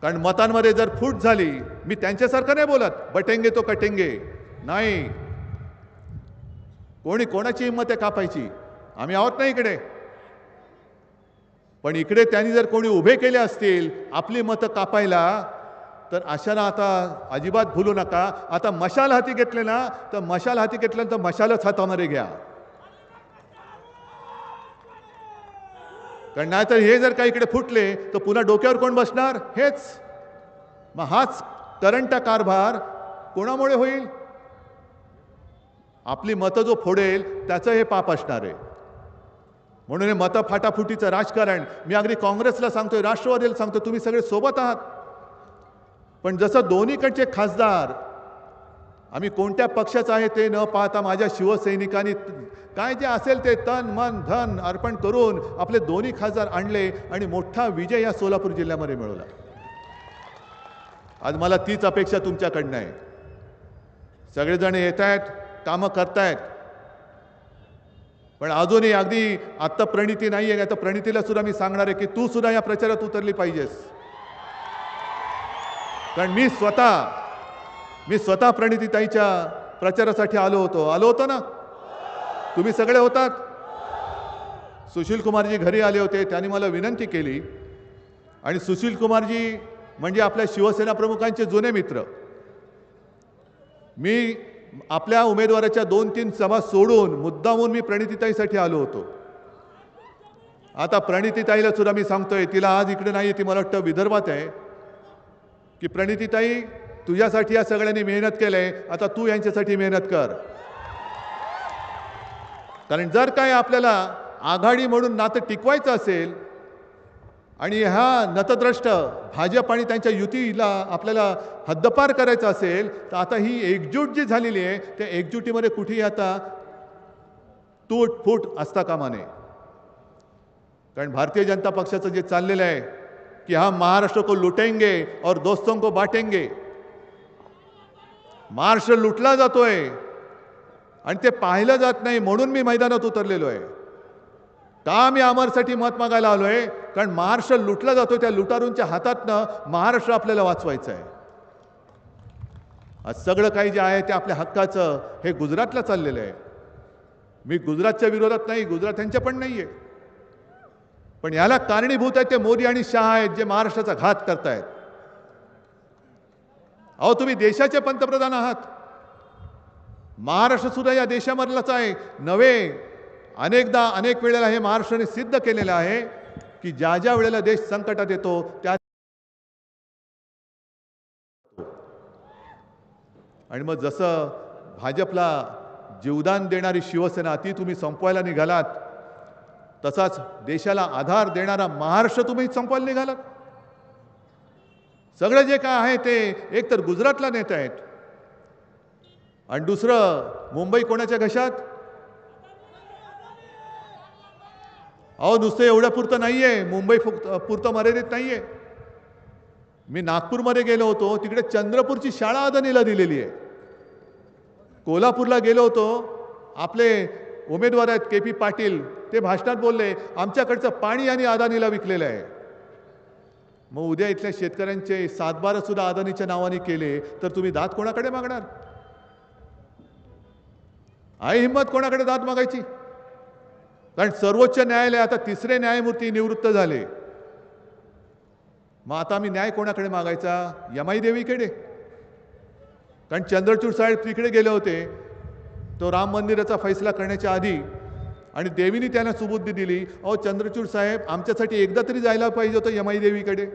कारण मतांमध्ये जर फूट झाली, मी त्यांच्यासारखं नाही बोलत बटेंगे तो कटेंगे, नाही. कोणी कोणाची हिंमत आहे कापायची? आम्ही आहोत ना इकडे. पण इकडे त्यांनी जर कोणी उभे केले असतील आपली मतं कापायला, तर अशाला आता अजिबात भूलू नका. आता मशाल हाती घेतले ना, तर मशाल हाती घेतल्यानंतर मशालच हातामध्ये घ्या. कारण नाहीतर हे जर का इकडे फुटले तर पुन्हा डोक्यावर कोण बसणार? हेच. मग हाच करंट कारभार कोणामुळे होईल? आपली मतं जो फोडेल त्याचं हे पाप असणार आहे. म्हणून हे मतं फाटाफुटीचं राजकारण मी अगदी काँग्रेसला सांगतोय, राष्ट्रवादीला सांगतोय, तुम्ही सगळे सोबत आहात. पण जसं दोन्हीकडचे खासदार आम्ही कोणत्या पक्षाचं आहे ते न पाहता माझ्या शिवसैनिकांनी काय जे असेल ते तन मन धन अर्पण करून आपले दोन्ही खासदार आणले आणि मोठा विजय या सोलापूर जिल्ह्यामध्ये मिळवला. आज मला तीच अपेक्षा तुमच्याकडनं आहे. सगळेजण येत आहेत, कामं करतायत, पण अजूनही अगदी आत्ता प्रणिती नाही आहे. आता प्रणितीला सुद्धा मी सांगणार आहे की तू सुद्धा या प्रचारात उतरली पाहिजेस. कारण मी स्वतः प्रणितीताईच्या प्रचारासाठी आलो होतो ना. तुम्ही सगळे होतात. सुशील कुमारजी घरी आले होते, त्यांनी मला विनंती केली आणि सुशील कुमारजी म्हणजे आपल्या शिवसेना प्रमुखांचे जुने मित्र. मी आपल्या उमेदवाराच्या 2-3 सभा सोडून मुद्दामून मी प्रणितीताईसाठी आलो होतो. आता प्रणितीताईला सुद्धा मी सांगतोय, तिला आज इकडे नाही, ती मला वाटतं विदर्भात आहे, की प्रणितीताई तुझ्यासाठी या सगळ्यांनी मेहनत केलंय, आता तू यांच्यासाठी मेहनत कर. कारण जर काय आपल्याला आघाडी म्हणून नातं टिकवायचं असेल आणि ह्या नतद्रष्ट भाजप आणि त्यांच्या युतीला आपल्याला हद्दपार करायचं असेल तर आता ही एकजूट जी झालेली आहे त्या एकजुटीमध्ये कुठेही आता तूट फूट असता कामा नये. कारण भारतीय जनता पक्षाचं जे चाललेलं आहे की हम महाराष्ट्र को लुटेंगे और दोस्तों को बांटेंगे, महाराष्ट्र लुटला जातोय आणि ते पाहिलं जात नाही म्हणून मी मैदानात उतरलेलो आहे. का मी आमरसाठी मत मागायला आलोय? कारण महाराष्ट्र लुटला जातोय, त्या लुटारूंच्या हातातनं महाराष्ट्र आपल्याला वाचवायचं आहे. आज सगळं काही जे आहे ते आपल्या हक्काचं हे गुजरातला चाललेलं आहे. मी गुजरातच्या विरोधात नाही, गुजरात्यांच्या पण नाहीये, पण याला कारणीभूत आहे ते मोदी आणि शहा आहेत जे महाराष्ट्राचा घात करतायत. अहो तुम्ही देशाचे पंतप्रधान आहात, महाराष्ट्र सुद्धा या देशामधलाच आहे नव्हे. अनेकदा अनेक वेळेला हे महाराष्ट्राने सिद्ध केलेलं आहे की ज्या ज्या वेळेला देश संकटात येतो त्या आणि मग जसं भाजपला जीवदान देणारी शिवसेना ती तुम्ही संपवायला निघालात, तसाच देशाला आधार देणारा महाराष्ट्र तुम्ही संपवायला निघालात. सगळं जे काय आहे ते एक तर गुजरातला नेत आहेत आणि दुसरं मुंबई कोणाच्या घशात. अहो नुसतं एवढ्या पुरतं नाहीये, मुंबई पुरतं मर्यादित नाहीये. मी नागपूरमध्ये गेलो होतो, तिकडे चंद्रपूरची शाळा अदानीला दिलेली आहे. कोल्हापूरला गेलो होतो, आपले उमेदवार आहेत KP पाटील, ते भाषणात बोलले आमच्याकडचं पाणी आणि अदानीला विकलेलं आहे. मग उद्या इथल्या शेतकऱ्यांचे 7-12 सुद्धा अदानीच्या नावाने केले तर तुम्ही दाद कोणाकडे मागणार? आहे हिंमत कोणाकडे दाद मागायची? कारण सर्वोच्च न्यायालय आता 3रे न्यायमूर्ती निवृत्त झाले. मग आता आम्ही न्याय कोणाकडे मागायचा? यमाई देवीकडे. कारण चंद्रचूड साहेब तिकडे गेले होते तो राम मंदिराचा फैसला करण्याच्या आधी आणि देवीने त्यांना सुबुद्धी दिली. अहो चंद्रचूड साहेब आमच्यासाठी एकदा तरी जायला पाहिजे होतं यमाई देवीकडे.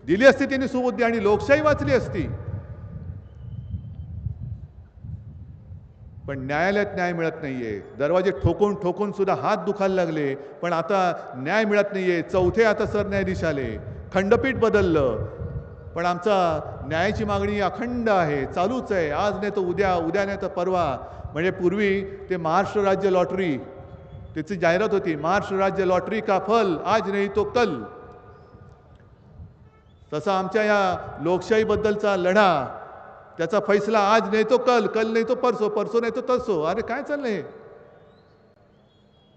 दिली असती त्यांनी सुबुद्धी आणि लोकशाही वाचली असती. पण न्यायालयात न्याय मिळत नाहीये. दरवाजे ठोकून ठोकून सुद्धा हात दुखायला लागले, पण आता न्याय मिळत नाहीये. 4थे आता सरन्यायाधीश आले, खंडपीठ बदललं, पण आमचा न्यायाची मागणी अखंड आहे, चालूच आहे. आज नाही तर उद्या, उद्या नाही तर परवा. म्हणजे पूर्वी ते महाराष्ट्र राज्य लॉटरी त्याची जाहिरात होती, महाराष्ट्र राज्य लॉटरी का फल आज नाही तो कल. तसा आमच्या या लोकशाहीबद्दलचा लढा, त्याचा फैसला आज नाही तो कल, कल नाही तो परसो, परसो नाही तो तरसो. अरे काय चाललंय?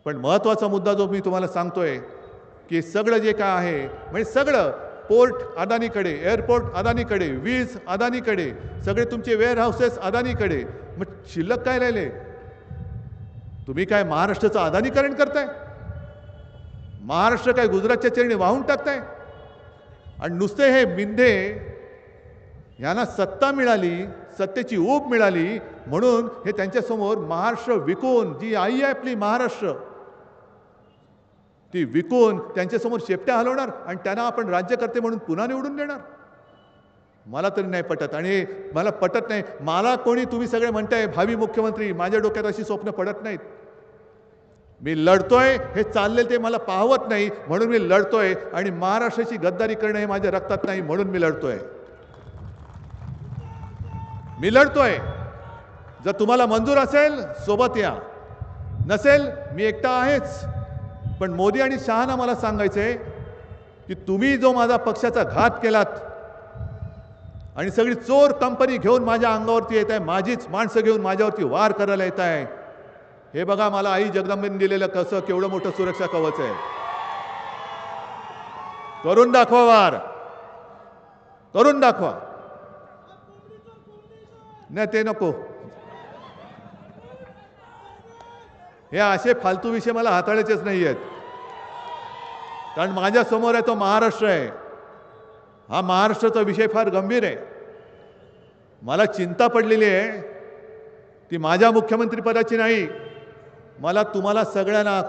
पण महत्वाचा मुद्दा जो मी तुम्हाला सांगतोय की सगळं जे काय आहे म्हणजे सगळं पोर्ट अदानीकडे, एअरपोर्ट अदानीकडे, वीज अदानीकडे, सगळे तुमचे वेअर हाऊसेस अदानीकडे. मग शिल्लक काय राहिले? तुम्ही काय महाराष्ट्राचं अदानीकरण करताय? महाराष्ट्र काय गुजरातच्या चरणी वाहून टाकताय? आणि नुसते हे मिंधे यांना सत्ता मिळाली, सत्तेची ऊब मिळाली म्हणून हे त्यांच्यासमोर महाराष्ट्र विकून, जी आई आहे आपली महाराष्ट्र, ती विकून त्यांच्यासमोर शेपट्या हलवणार आणि त्यांना आपण राज्यकर्ते म्हणून पुन्हा निवडून देणार. मला तरी नाही पटत आणि मला पटत नाही. मला कोणी तुम्ही सगळे म्हणताय भावी मुख्यमंत्री, माझ्या डोक्यात अशी स्वप्न पडत नाहीत. मी लढतोय, हे चालले ते मला पाहवत नाही म्हणून मी लढतोय आणि महाराष्ट्राची गद्दारी करणं हे माझ्या रक्तात नाही म्हणून मी लढतोय. मी लढतोय. जर तुम्हाला मंजूर असेल सोबत या, नसेल मी एकटा आहेच. पण मोदी आणि शहाना मला सांगायचंय की तुम्ही जो माझा पक्षाचा घात केलात आणि सगळी चोर कंपनी घेऊन माझ्या अंगावरती येत आहे, माझीच माणसं घेऊन माझ्यावरती वार करायला येत आहे, हे बघा मला आई जगदंबेने दिलेलं कसं केवढं मोठं सुरक्षा कवच आहे. करून दाखवा वार, करून दाखवा. नाही ते नको. हे असे फालतू विषय मला हाताळायचेच नाही आहेत. कारण माझ्या समोर आहे तो महाराष्ट्र आहे. हा महाराष्ट्राचा विषय फार गंभीर आहे. मला चिंता पडलेली आहे ती माझ्या मुख्यमंत्रीपदाची नाही. मला तुम्हाला सगळ्यांना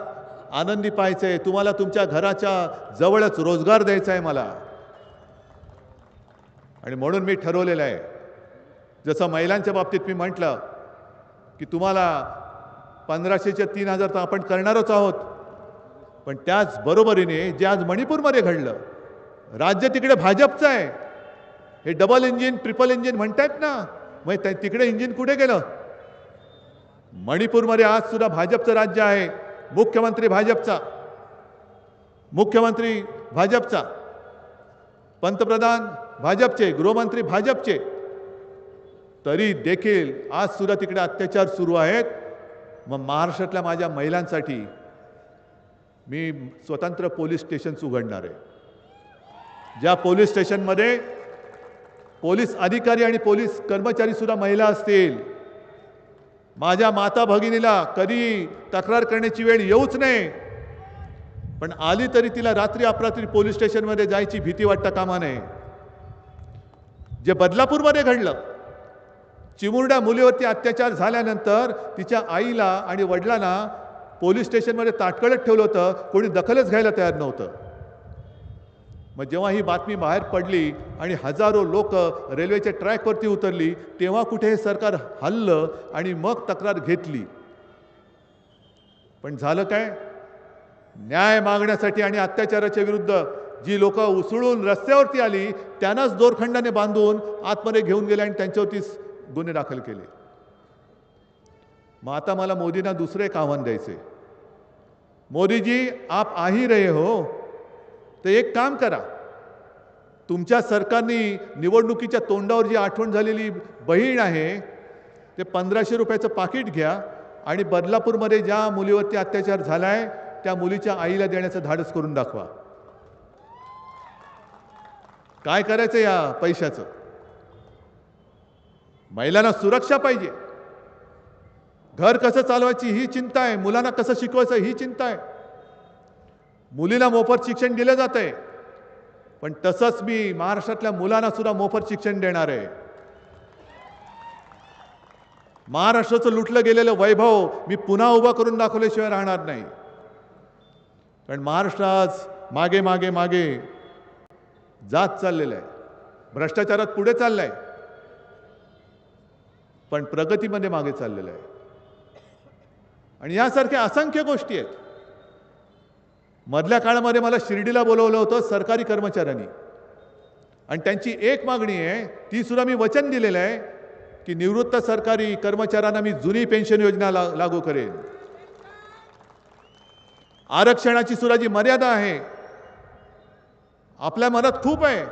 आनंदी पाहायचं आहे. तुम्हाला तुमच्या घराच्या जवळच रोजगार द्यायचा आहे मला. आणि म्हणून मी ठरवलेलं आहे, जसं महिलांच्या बाबतीत मी म्हटलं की तुम्हाला 1500च्या 3000 तर आपण करणारच आहोत. पण त्याच बरोबरीने जे आज मणिपूरमध्ये घडलं, राज्य तिकडे भाजपचं आहे. हे डबल इंजिन ट्रिपल इंजिन म्हणतायत ना, मग तिकडे इंजिन कुठे गेलं? मणिपूरमध्ये आज सुद्धा भाजपचं राज्य आहे. मुख्यमंत्री भाजपचा, मुख्यमंत्री भाजपचा, पंतप्रधान भाजपचे, गृहमंत्री भाजपचे. तरी देखील आज सुद्धा तिकडे अत्याचार सुरू आहेत. मग महाराष्ट्रातल्या माझ्या महिलांसाठी मी स्वतंत्र पोलीस स्टेशन्स उघडणार आहे. ज्या पोलीस स्टेशनमध्ये पोलीस अधिकारी आणि पोलीस कर्मचारी सुद्धा महिला असतील. माझ्या माता भगिनीला कधी तक्रार करण्याची वेळ येऊच नाही, पण आली तरी तिला रात्री अपरात्री पोलीस स्टेशनमध्ये जायची भीती वाटता कामा नये. जे बदलापूरमध्ये घडलं, चिमुरड्या मुलीवरती अत्याचार झाल्यानंतर तिच्या आईला आणि वडिलांना पोलीस स्टेशनमध्ये ताटकळत ठेवलं होतं. कोणी दखलच घ्यायला तयार नव्हतं. मग जेव्हा ही बातमी बाहेर पडली आणि हजारो लोक रेल्वेच्या ट्रॅकवरती उतरली, तेव्हा कुठे हे सरकार हललं आणि मग तक्रार घेतली. पण झालं काय? न्याय मागण्यासाठी आणि अत्याचाराच्या विरुद्ध जी लोक उसळून रस्त्यावरती आली त्यांनाच दोरखंडाने बांधून आतमध्ये घेऊन गेले आणि त्यांच्यावरती गुन्हे दाखल केले. मग आता मला मोदींना दुसरं एक आव्हान द्यायचे. मोदीजी, आप आ ही रहे हो, तर एक काम करा. तुमच्या सरकारने निवडणुकीच्या तोंडावर जी आठवण झालेली बहीण आहे, ते 1500 रुपयाचं पाकिट घ्या आणि बदलापूरमध्ये ज्या मुलीवरती अत्याचार झालाय त्या मुलीच्या आईला देण्याचं धाडस करून दाखवा. काय करायचं या पैशाचं? महिलांना सुरक्षा पाहिजे. घर कसं चालवायची ही चिंता आहे. मुलांना कसं शिकवायचं ही चिंता आहे. मुलीला मोफत शिक्षण दिलं जात आहे, पण तसंच मी महाराष्ट्रातल्या मुलांना सुद्धा मोफत शिक्षण देणार आहे. महाराष्ट्राचं लुटलं गेलेलं वैभव मी पुन्हा उभं करून दाखवल्याशिवाय राहणार नाही. कारण महाराष्ट्र आज मागे मागे मागे जात चाललेलं आहे. भ्रष्टाचारात पुढे चाललंय, पण प्रगतीमध्ये मागे चाललेलं आहे. आणि यासारख्या असंख्य गोष्टी आहेत. मधल्या काळामध्ये मला शिर्डीला बोलवलं होतं सरकारी कर्मचाऱ्यांनी, आणि त्यांची एक मागणी आहे, ती सुद्धा मी वचन दिलेलं आहे की निवृत्त सरकारी कर्मचाऱ्यांना मी जुनी पेन्शन योजना लागू करेन. आरक्षणाची सुद्धा जी मर्यादा आहे, आपल्या मनात खूप आहे,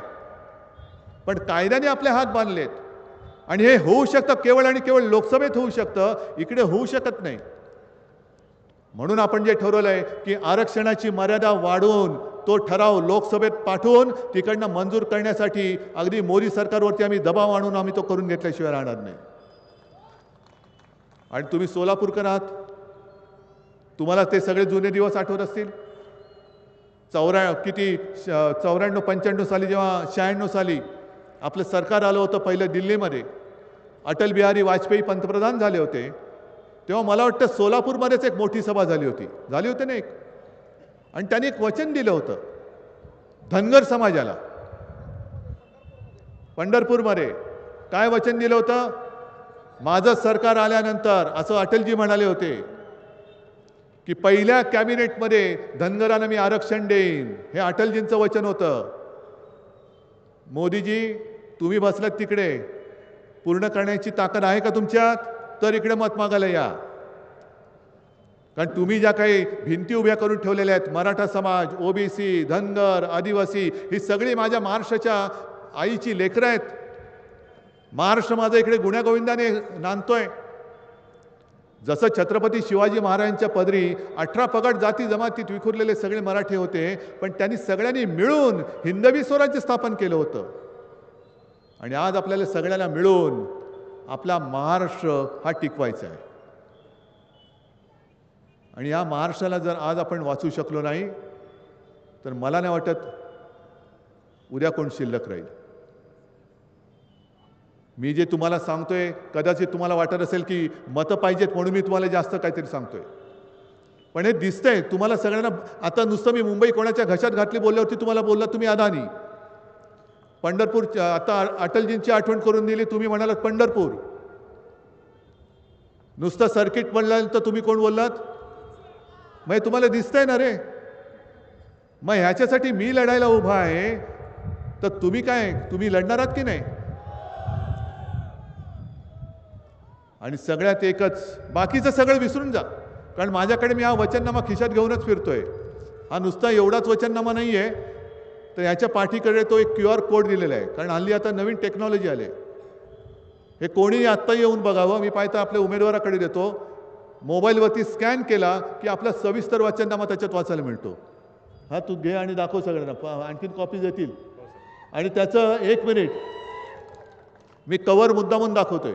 पण कायद्याने आपले हात बांधलेत. आणि हे होऊ शकतं केवळ आणि केवळ लोकसभेत होऊ शकतं, इकडे होऊ शकत नाही. म्हणून आपण जे ठरवलंय की आरक्षणाची मर्यादा वाढवून तो ठराव लोकसभेत पाठवून तिकडनं मंजूर करण्यासाठी अगदी मोदी सरकारवरती आम्ही दबाव आणून आम्ही तो करून घेतल्याशिवाय राहणार नाही. आणि तुम्ही सोलापूरकर आहात, तुम्हाला ते सगळे जुने दिवस आठवत असतील. 94-95 साली, जेव्हा 96 साली आपलं सरकार आलं होतं पहिलं दिल्लीमध्ये, अटल बिहारी वाजपेयी पंतप्रधान झाले होते, तेव्हा मला वाटतं सोलापूरमध्येच एक मोठी सभा झाली होती ना एक. आणि त्यांनी एक वचन दिलं होतं धनगर समाजाला पंढरपूरमध्ये काय वचन दिलं होतं? माझं सरकार आल्यानंतर असं अटलजी म्हणाले होते की पहिल्या कॅबिनेटमध्ये धनगरांना मी आरक्षण देईन. हे अटलजींचं वचन होतं. मोदीजी तुम्ही बसलात तिकडे, पूर्ण करण्याची ताकद आहे का तुमच्यात? तर इकडे मत मागायला या. कारण तुम्ही ज्या काही भिंती उभ्या करून ठेवलेल्या आहेत, मराठा समाज, ओबीसी, धनगर, आदिवासी, ही सगळी माझ्या महाराष्ट्राच्या आईची लेकरं आहेत. महाराष्ट्र माझा इकडे गुण्यागोविंदाने नांदतोय. जसं छत्रपती शिवाजी महाराजांच्या पदरी 18 पगड जाती जमातीत विखुरलेले सगळे मराठे होते, पण त्यांनी सगळ्यांनी मिळून हिंदवी स्वराज्य स्थापन केलं होतं. आणि आज आपल्याला सगळ्यांना मिळून आपला महाराष्ट्र हा टिकवायचा आहे. आणि या महाराष्ट्राला जर आज आपण वाचू शकलो नाही, तर मला नाही वाटत उद्या कोण शिल्लक राहील. मी जे तुम्हाला सांगतोय, कदाचित तुम्हाला वाटत असेल की मतं पाहिजेत म्हणून मी तुम्हाला जास्त काहीतरी सांगतोय, पण हे दिसतंय तुम्हाला सगळ्यांना. आता नुसतं मी मुंबई कोणाच्या घशात घातली बोलल्यावरती तुम्हाला बोलला तुम्ही अदानी. पंढरपूर, आता अटलजींची आठवण करून दिली, तुम्ही म्हणालात पंढरपूर. नुसतं सर्किट म्हणल्यानंतर तुम्ही कोण बोललात? मग तुम्हाला दिसतंय ना रे. मग ह्याच्यासाठी मी लढायला उभा आहे, तर तुम्ही काय, तुम्ही लढणार आहात की नाही? आणि सगळ्यात एकच, बाकीचं सगळं विसरून जा. कारण माझ्याकडे मी हा वचननामा खिशात घेऊनच फिरतोय. हा नुसता एवढाच वचननामा नाही आहे, तर ह्याच्या पाठीकडे तो एक QR कोड दिलेला आहे. कारण हल्ली आता नवीन टेक्नॉलॉजी आले. हे कोणीही आत्ता येऊन बघावं. मी पाहता आपल्या उमेदवाराकडे देतो, मोबाईलवरती स्कॅन केला की आपला सविस्तर वचननामा त्याच्यात वाचायला मिळतो. हा तू घे आणि दाखव सगळ्यांना, आणखीन कॉपीज येतील. आणि त्याचं 1 मिनिट मी कव्हर मुद्दामून दाखवतोय.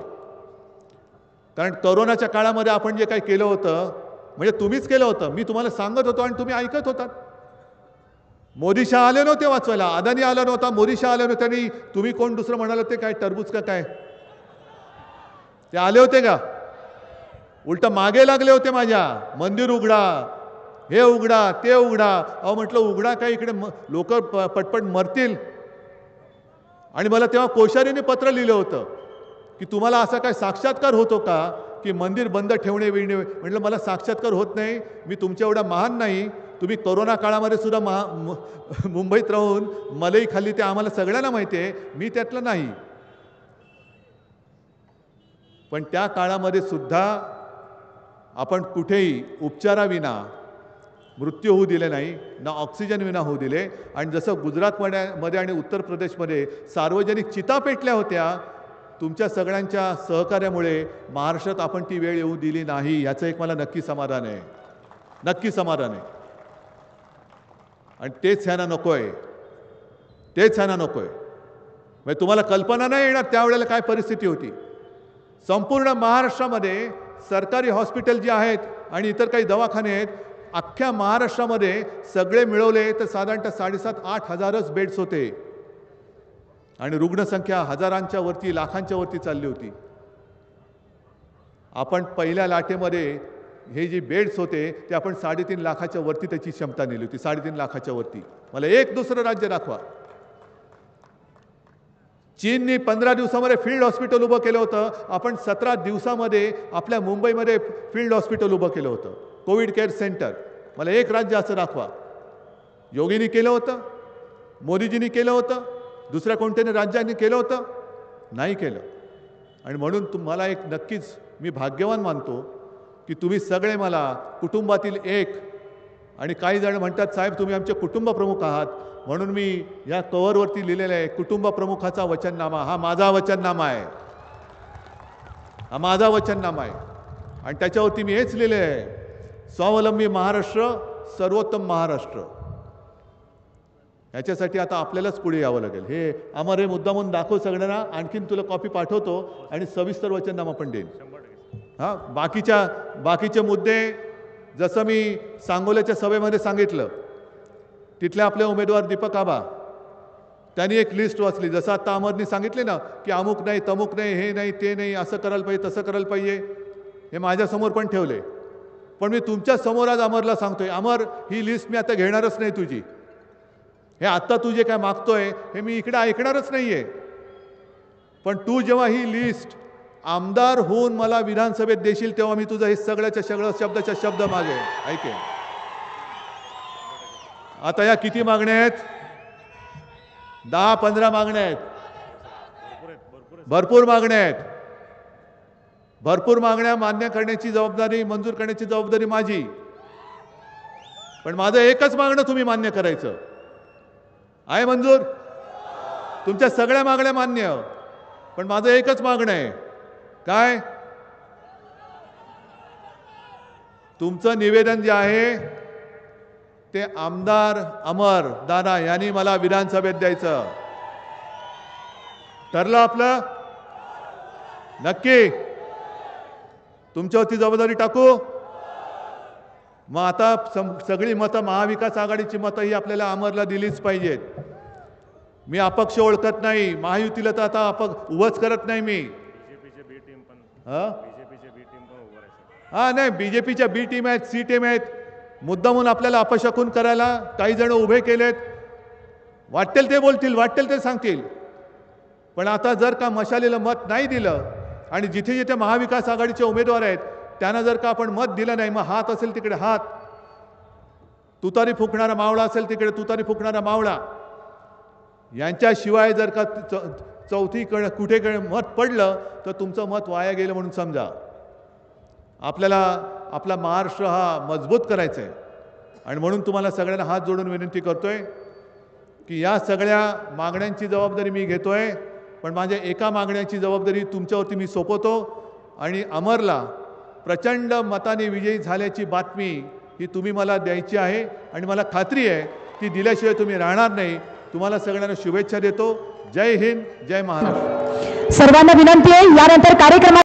कारण कोरोनाच्या काळामध्ये आपण जे काही केलं होतं, म्हणजे तुम्हीच केलं होतं. मी तुम्हाला सांगत होतो आणि तुम्ही ऐकत होतात. मोदी शहा आले नव्हते वाचवायला, अदानी आला नव्हता, मोदी शहा आले नव्हते. आणि तुम्ही कोण दुसरं म्हणाल ते काय टरबूज का काय, ते आले होते का? उलट मागे लागले होते माझ्या, मंदिर उघडा, हे उघडा, ते उघडा. अहो म्हटलं उघडा काय, इकडे लोक पटपट मरतील. आणि मला तेव्हा कोश्यारीने पत्र लिहिलं होतं की तुम्हाला असा काय साक्षात्कार होतो का की मंदिर बंद ठेवणे विणे. म्हटलं मला साक्षात्कार होत नाही, मी तुमच्या एवढा महान नाही. तुम्ही कोरोना काळामध्ये सुद्धा मुंबईत राहून मलई खाल्ली, ते आम्हाला सगळ्यांना माहिती आहे, मी त्यातलं नाही. पण त्या काळामध्ये सुद्धा आपण कुठेही उपचाराविना मृत्यू होऊ दिले नाही, ना ऑक्सिजन विना होऊ दिले. आणि जसं गुजरातमध्ये आणि उत्तर प्रदेशमध्ये सार्वजनिक चिता पेटल्या होत्या, तुमच्या सगळ्यांच्या सहकार्यामुळे महाराष्ट्रात आपण ती वेळ येऊ दिली नाही. याचं एक मला नक्की समाधान आहे, नक्की समाधान आहे. आणि तेच ह्यांना नको आहे, तेच ह्यांना नको आहे. म्हणजे तुम्हाला कल्पना नाही येणार त्यावेळेला काय परिस्थिती होती. संपूर्ण महाराष्ट्रामध्ये सरकारी हॉस्पिटल जे आहेत आणि इतर काही दवाखाने आहेत, अख्ख्या महाराष्ट्रामध्ये सगळे मिळवले तर साधारणतः 7,500-8 हजारच बेड्स होते. आणि रुग्णसंख्या हजारांच्या वरती, लाखांच्या वरती चालली होती. आपण पहिल्या लाटेमध्ये हे जे बेड्स होते ते आपण 3.5 लाखाच्या वरती त्याची क्षमता नेली होती. 3.5 लाखाच्या वरती. मला एक दुसरं राज्य दाखवा. चीननी 15 दिवसामध्ये फील्ड हॉस्पिटल उभं केलं होतं. आपण 17 दिवसामध्ये आपल्या मुंबईमध्ये फील्ड हॉस्पिटल उभं केलं होतं, कोविड केअर सेंटर. मला एक राज्य असं दाखवा. योगींनी केलं होतं, मोदीजींनी केलं होतं, दुसऱ्या कोणत्याही राज्यांनी केलं होतं? नाही केलं. आणि म्हणून तुम्हाला एक नक्कीच मी भाग्यवान मानतो की तुम्ही सगळे मला कुटुंबातील एक. आणि काही जण म्हणतात साहेब तुम्ही आमचे कुटुंब प्रमुख आहात, म्हणून मी या कव्हरवरती लिहिलेलं आहे कुटुंब प्रमुखाचा वचननामा. हा माझा वचननामा आहे, हा माझा वचननामा आहे. आणि त्याच्यावरती मी हेच लिहिले आहे, स्वावलंबी महाराष्ट्र, सर्वोत्तम महाराष्ट्र. ह्याच्यासाठी आता आपल्यालाच पुढे यावं लागेल. हे आम्हाला हे मुद्दामून दाखव सगळ्यांना. आणखीन तुला कॉपी पाठवतो आणि सविस्तर वचननामा पण देईन. हां, बाकीचे मुद्दे जसं मी सांगोल्याच्या सभेमध्ये सांगितलं, तिथले आपले उमेदवार दीपक आबा त्यांनी एक लिस्ट वाचली. जसं आता अमरनी सांगितले ना की अमुक नाही, तमुक नाही, हे नाही, ते नाही, असं करायला पाहिजे, तसं करायला पाहिजे. हे माझ्यासमोर पण ठेवले. पण मी तुमच्या समोर आज अमरला सांगतोय, अमर ही लिस्ट मी आता घेणारच नाही तुझी. हे आत्ता तू जे काय मागतोय हे मी इकडे ऐकणारच नाही आहे. पण तू जेव्हा ही लिस्ट आमदार होऊन मला विधानसभेत देशील तेव्हा मी तुझं हे सगळ्याच्या सगळं शब्दाच्या शब्द मागे ऐकेन. आता या किती मागण्या आहेत? 10-15 मागण्या आहेत. भरपूर मागण्या आहेत. भरपूर मागण्या मान्य करण्याची जबाबदारी, मंजूर करण्याची जबाबदारी माझी. पण माझं एकच मागणं तुम्ही मान्य करायचं आहे. मंजूर? तुमच्या सगळ्या मागण्या मान्य, पण माझं एकच मागणं आहे. काय? तुमचं निवेदन जे आहे ते आमदार अमर दादा यांनी मला विधानसभेत द्यायचं. ठरलं आपलं? नक्की तुमच्यावरती जबाबदारी टाकू. मग आता सगळी मतं, महाविकास आघाडीची मतं ही आपल्याला अमरला दिलीच पाहिजेत. मी अपक्ष ओळखत नाही, महायुतीला तर आता उभंच करत नाही मी. नाही, बीजेपीच्या बी टीम आहेत, सी टीम आहेत. मुद्दामून आपल्याला अपशकून करायला काही जण उभे केलेत. वाटेल ते बोलतील, वाटेल ते सांगतील. पण आता जर का मशालीला मत नाही दिलं आणि जिथे जिथे महाविकास आघाडीचे उमेदवार आहेत त्यांना जर का आपण मत दिलं नाही, मग हात असेल तिकडे हात, तुतारी फुकणारा मावळा असेल तिकडे तुतारी फुकणारा मावळा, यांच्याशिवाय जर का चौथीकडे कुठेकडे मत पडलं तर तुमचं मत वाया गेलं म्हणून समजा. आपल्याला आपला महाराष्ट्र हा मजबूत करायचा आहे. आणि म्हणून तुम्हाला सगळ्यांना हात जोडून विनंती करतोय की या सगळ्या मागण्यांची जबाबदारी मी घेतोय, पण माझ्या एका मागण्याची जबाबदारी तुमच्यावरती मी सोपवतो. आणि अमरला प्रचंड मताने विजयी झाल्याची बातमी ही तुम्ही मला द्यायची आहे. आणि मला खात्री आहे ती दिल्याशिवाय तुम्ही राहणार नाही. तुम्हाला सगळ्यांना शुभेच्छा देतो. जय हिंद, जय महाराष्ट्र. सर्वांना विनंती आहे यानंतर कार्यक्रमात